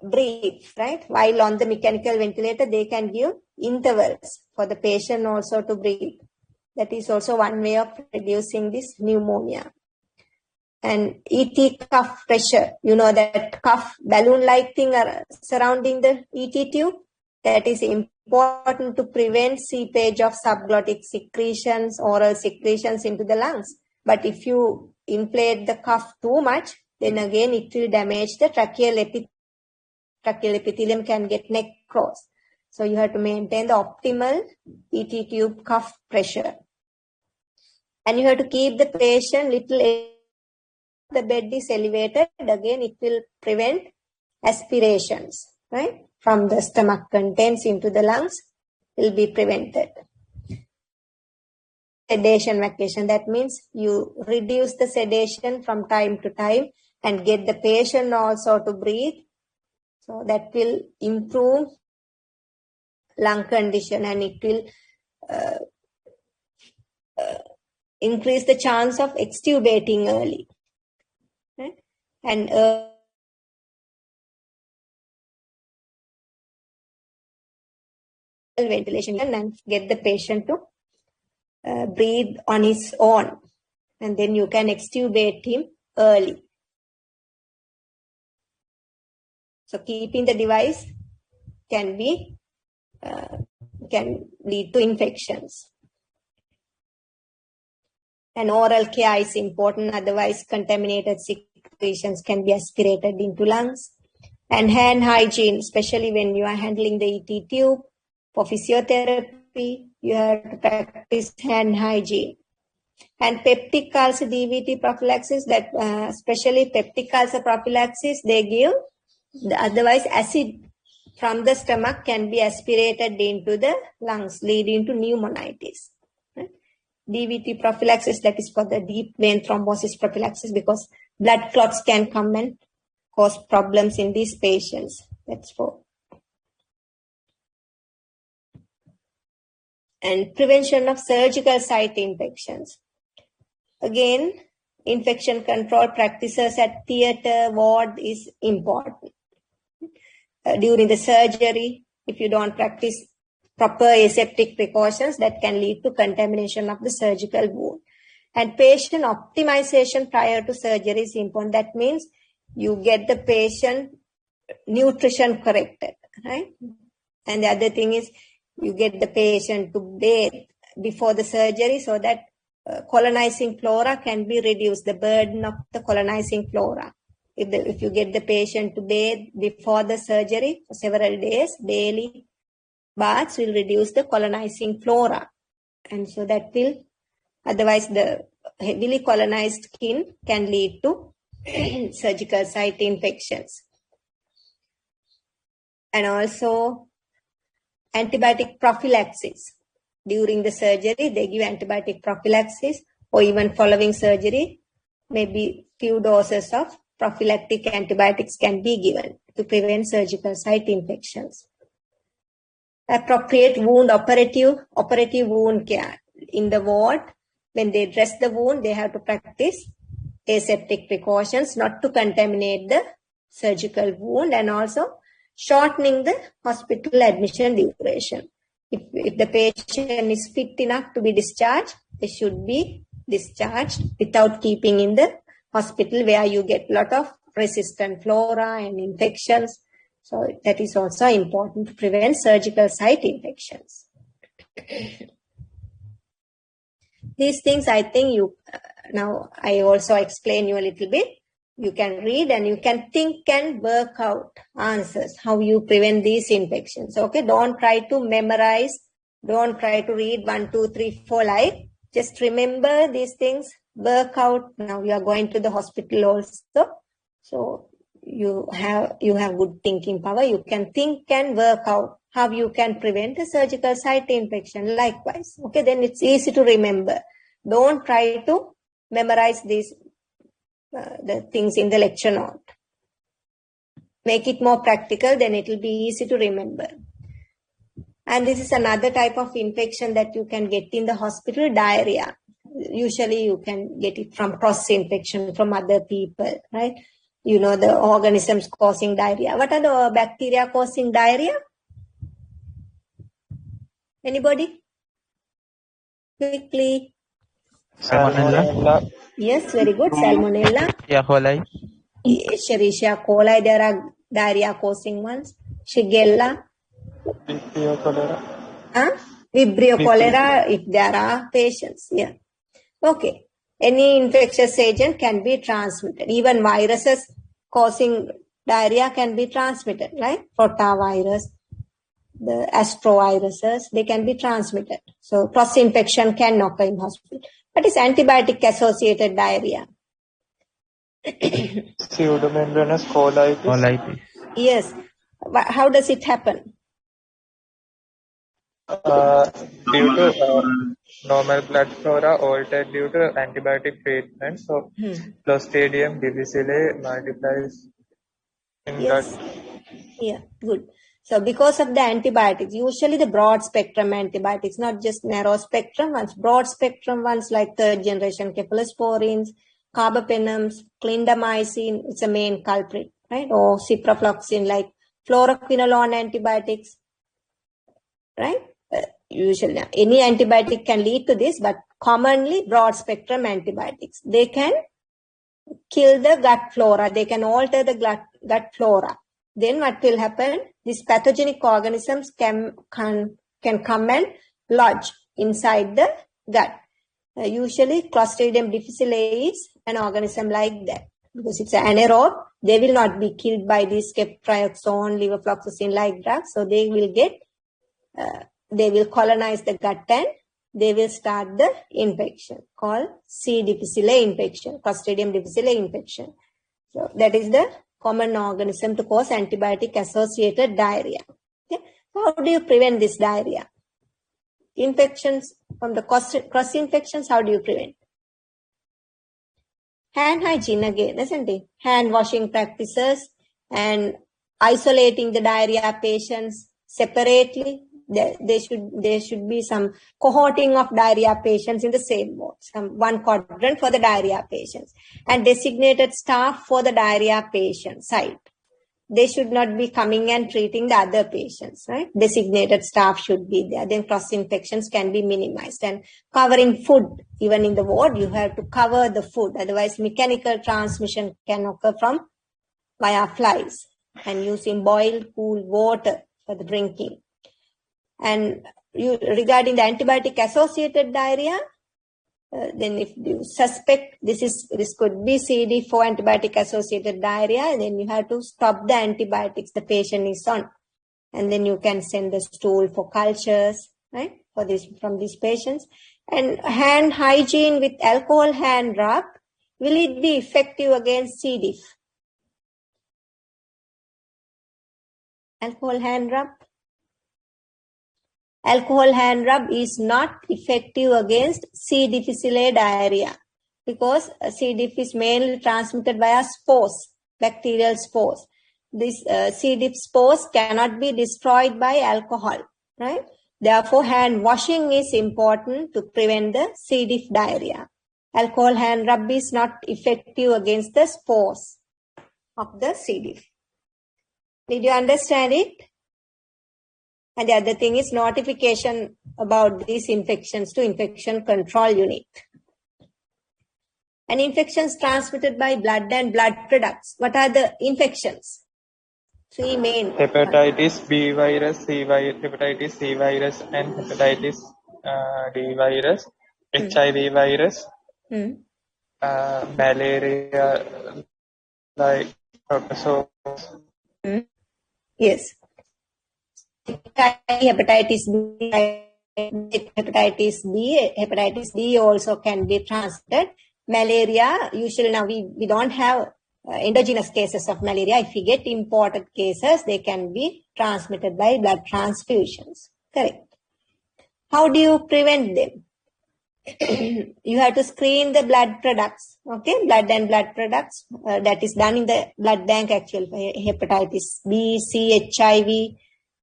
breathe, right? While on the mechanical ventilator, they can give intervals for the patient also to breathe. That is also one way of reducing this pneumonia. And ET cuff pressure, you know that cuff balloon-like thing surrounding the ET tube, that is important to prevent seepage of subglottic secretions, oral secretions into the lungs. But if you inflate the cuff too much, then again it will damage the tracheal epithelium. Tracheal epithelium can get necrosed. So you have to maintain the optimal ET tube cuff pressure. And you have to keep the patient little. The bed is elevated, again it will prevent aspirations, right? From the stomach contents into the lungs will be prevented. Sedation vacation, that means you reduce the sedation from time to time and get the patient also to breathe. So that will improve lung condition, and it will increase the chance of extubating early. Right? And ventilation and get the patient to breathe on his own, and then you can extubate him early. So keeping the device can lead to infections. And oral care is important, otherwise contaminated secretions can be aspirated into lungs. And hand hygiene, especially when you are handling the ET tube. For physiotherapy, you have to practice hand hygiene. And peptic ulcer DVT prophylaxis, that especially peptic ulcer prophylaxis, they give. Otherwise, acid from the stomach can be aspirated into the lungs, leading to pneumonitis. Right? DVT prophylaxis, that is for the deep vein thrombosis prophylaxis, because blood clots can come and cause problems in these patients. That's for. And prevention of surgical site infections. Again, infection control practices at theater, ward is important. During the surgery, if you don't practice proper aseptic precautions, that can lead to contamination of the surgical wound. And patient optimization prior to surgery is important. That means you get the patient nutrition corrected, right? And the other thing is you get the patient to bathe before the surgery so that colonizing flora can be reduced, the burden of the colonizing flora. If you get the patient to bathe before the surgery for several days, daily baths will reduce the colonizing flora. And so that will, otherwise the heavily colonized skin can lead to surgical site infections. And also antibiotic prophylaxis. During the surgery, they give antibiotic prophylaxis, or even following surgery, maybe few doses of prophylactic antibiotics can be given to prevent surgical site infections. Appropriate wound operative wound care. In the ward, when they dress the wound, they have to practice aseptic precautions not to contaminate the surgical wound, and also shortening the hospital admission duration. If the patient is fit enough to be discharged, they should be discharged without keeping in the hospital where you get a lot of resistant flora and infections. So that is also important to prevent surgical site infections. These things, I think now I also explain you a little bit. You can read and you can think and work out answers, how you prevent these infections. Okay, don't try to memorize. Don't try to read 1, 2, 3, 4 like. Just remember these things, work out. Now you are going to the hospital also. So you have good thinking power. You can think and work out how you can prevent a surgical site infection likewise. Okay, then it's easy to remember. Don't try to memorize these the things in the lecture note. Make it more practical, then it will be easy to remember. And this is another type of infection that you can get in the hospital, diarrhea. Usually you can get it from cross-infection from other people, right? You know, the organisms causing diarrhea. What are the bacteria causing diarrhea? Anybody? Quickly. Salmonella. Yes, very good. Salmonella. Yeah, coli. Escherichia coli, there are diarrhea causing ones. Shigella. Vibrio cholera. Vibrio cholera, if there are patients. Yeah. Okay. Any infectious agent can be transmitted. Even viruses causing diarrhea can be transmitted, right? Rotavirus, the astroviruses, they can be transmitted. So cross-infection can occur in hospital. What is antibiotic-associated diarrhea? Pseudomembranous colitis. Colitis. Yes. How does it happen? Due to normal blood flora altered due to antibiotic treatment. So Clostridium difficile multiplies in Yes. gut. Yeah, good. So because of the antibiotics, usually the broad spectrum antibiotics, not just narrow spectrum ones, broad spectrum ones like third generation cephalosporins, carbapenems, clindamycin, it's a main culprit, right? Or ciprofloxacin like fluoroquinolone antibiotics, right? Usually any antibiotic can lead to this, but commonly broad spectrum antibiotics. They can kill the gut flora. They can alter the gut flora. Then what will happen? These pathogenic organisms can come and lodge inside the gut. Usually Clostridium difficile is an organism like that. Because it's anaerobe, they will not be killed by these ceftriaxone, levofloxacin like drugs. So they will they will colonize the gut and they will start the infection called C. difficile infection, Clostridium difficile infection. So that is the common organism to cause antibiotic associated diarrhea. Okay. How do you prevent this diarrhea? Infections from the cross infections, how do you prevent? Hand hygiene again, isn't it? Hand washing practices and isolating the diarrhea patients separately. There should be some cohorting of diarrhea patients in the same ward, one quadrant for the diarrhea patients, and designated staff for the diarrhea patient site. They should not be coming and treating the other patients, right? Designated staff should be there. Then cross-infections can be minimized. And covering food, even in the ward, you have to cover the food. Otherwise, mechanical transmission can occur via flies. And using boiled, cool water for the drinking. And regarding the antibiotic-associated diarrhea, then if you suspect this could be CD4 antibiotic associated diarrhea, then you have to stop the antibiotics the patient is on, and then you can send the stool for cultures, right, from these patients. And hand hygiene with alcohol hand rub, will it be effective against C. diff? Alcohol hand rub? Alcohol hand rub is not effective against C. difficile diarrhea because C. diff is mainly transmitted via spores, bacterial spores. These C. diff spores cannot be destroyed by alcohol, right? Therefore, hand washing is important to prevent the C. diff diarrhea. Alcohol hand rub is not effective against the spores of the C. diff. Did you understand it? And the other thing is notification about these infections to infection control unit. And infections transmitted by blood and blood products. What are the infections? Three main. Hepatitis B virus, hepatitis C virus, and hepatitis D virus, HIV virus, malaria, like Yes. Hepatitis D also can be transmitted. Malaria, usually now we don't have endogenous cases of malaria. If we get imported cases, they can be transmitted by blood transfusions. Correct. How do you prevent them? You have to screen the blood products, okay? Blood and blood products. That is done in the blood bank actually. Hepatitis B, C, HIV.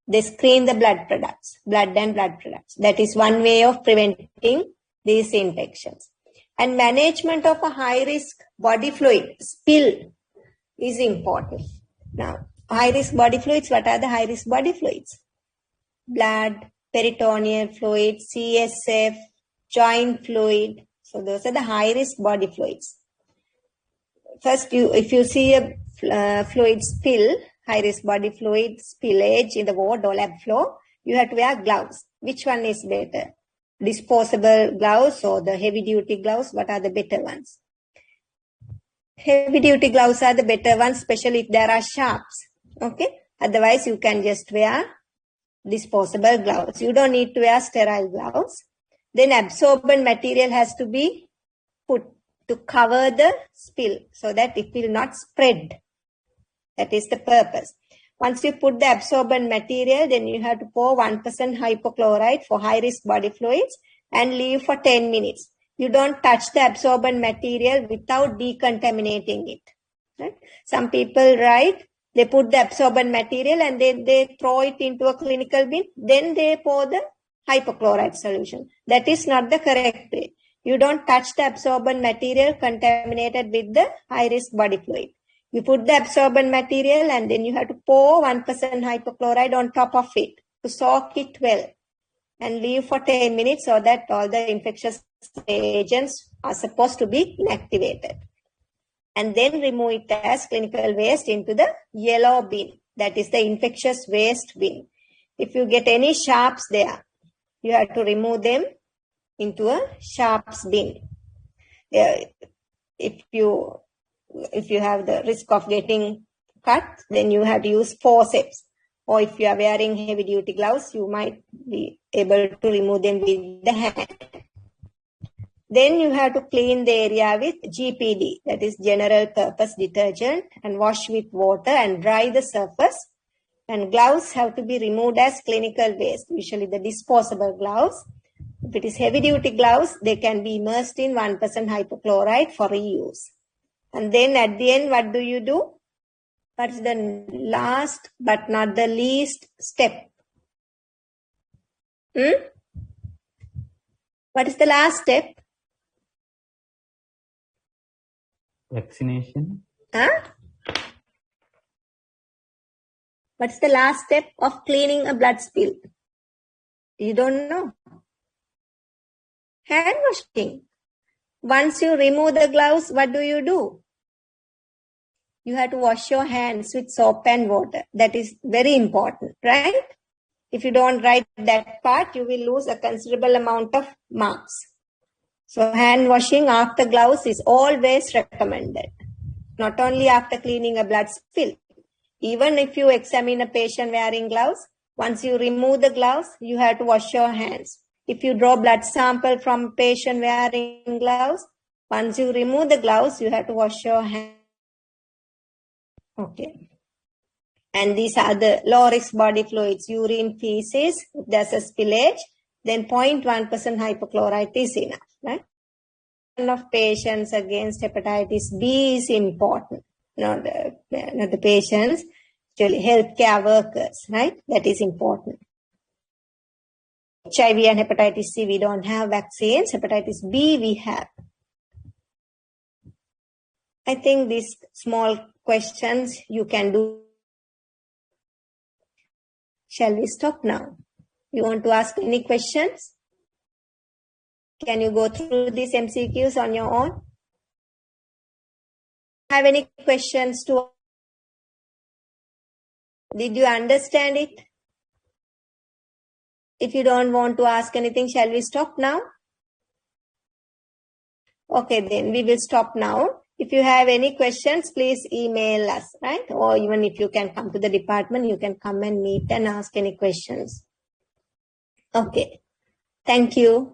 They screen the blood products, blood and blood products. That is one way of preventing these infections. And management of a high-risk body fluid spill is important. Now, high-risk body fluids, what are the high-risk body fluids? Blood, peritoneal fluid, CSF, joint fluid. So those are the high-risk body fluids. First, if you see a fluid spill, high-risk body fluid spillage in the ward or lab floor, you have to wear gloves. Which one is better? Disposable gloves or the heavy-duty gloves? What are the better ones? Heavy-duty gloves are the better ones, especially if there are sharps. Okay? Otherwise, you can just wear disposable gloves. You don't need to wear sterile gloves. Then absorbent material has to be put to cover the spill so that it will not spread. That is the purpose. Once you put the absorbent material, then you have to pour 1% hypochlorite for high-risk body fluids and leave for 10 minutes. You don't touch the absorbent material without decontaminating it. Right? Some people write, they put the absorbent material and then they throw it into a clinical bin. Then they pour the hypochlorite solution. That is not the correct way. You don't touch the absorbent material contaminated with the high-risk body fluid. You put the absorbent material and then you have to pour 1% hypochlorite on top of it to soak it well and leave for 10 minutes so that all the infectious agents are supposed to be inactivated. And then remove it as clinical waste into the yellow bin. That is the infectious waste bin. If you get any sharps there, you have to remove them into a sharps bin. If you have the risk of getting cut, then you have to use forceps. Or if you are wearing heavy duty gloves, you might be able to remove them with the hand. Then you have to clean the area with GPD, that is general purpose detergent, and wash with water and dry the surface. And gloves have to be removed as clinical waste, usually the disposable gloves. If it is heavy duty gloves, they can be immersed in 1% hypochlorite for reuse. And then at the end, what do you do? What is the last but not the least step? What is the last step? Vaccination. What's the last step of cleaning a blood spill? You don't know. Hand washing. Once you remove the gloves, what do? You have to wash your hands with soap and water. That is very important, right? If you don't write that part, you will lose a considerable amount of marks. So hand washing after gloves is always recommended. Not only after cleaning a blood spill. Even if you examine a patient wearing gloves, once you remove the gloves, you have to wash your hands. If you draw blood sample from a patient wearing gloves, once you remove the gloves, you have to wash your hands. Okay. And these are the low risk body fluids, urine, feces. If there's a spillage, then 0.1% hypochlorite is enough, right? Of patients against hepatitis B is important. Not the patients, actually healthcare workers, right? That is important. HIV and hepatitis C, we don't have vaccines. Hepatitis B, we have. I think these small questions you can do. Shall we stop now? You want to ask any questions? Can you go through these MCQs on your own? Have any questions to? Did you understand it? If you don't want to ask anything, shall we stop now? Okay, then we will stop now. If you have any questions, please email us, right? Or even if you can come to the department, you can come and meet and ask any questions. Okay. Thank you.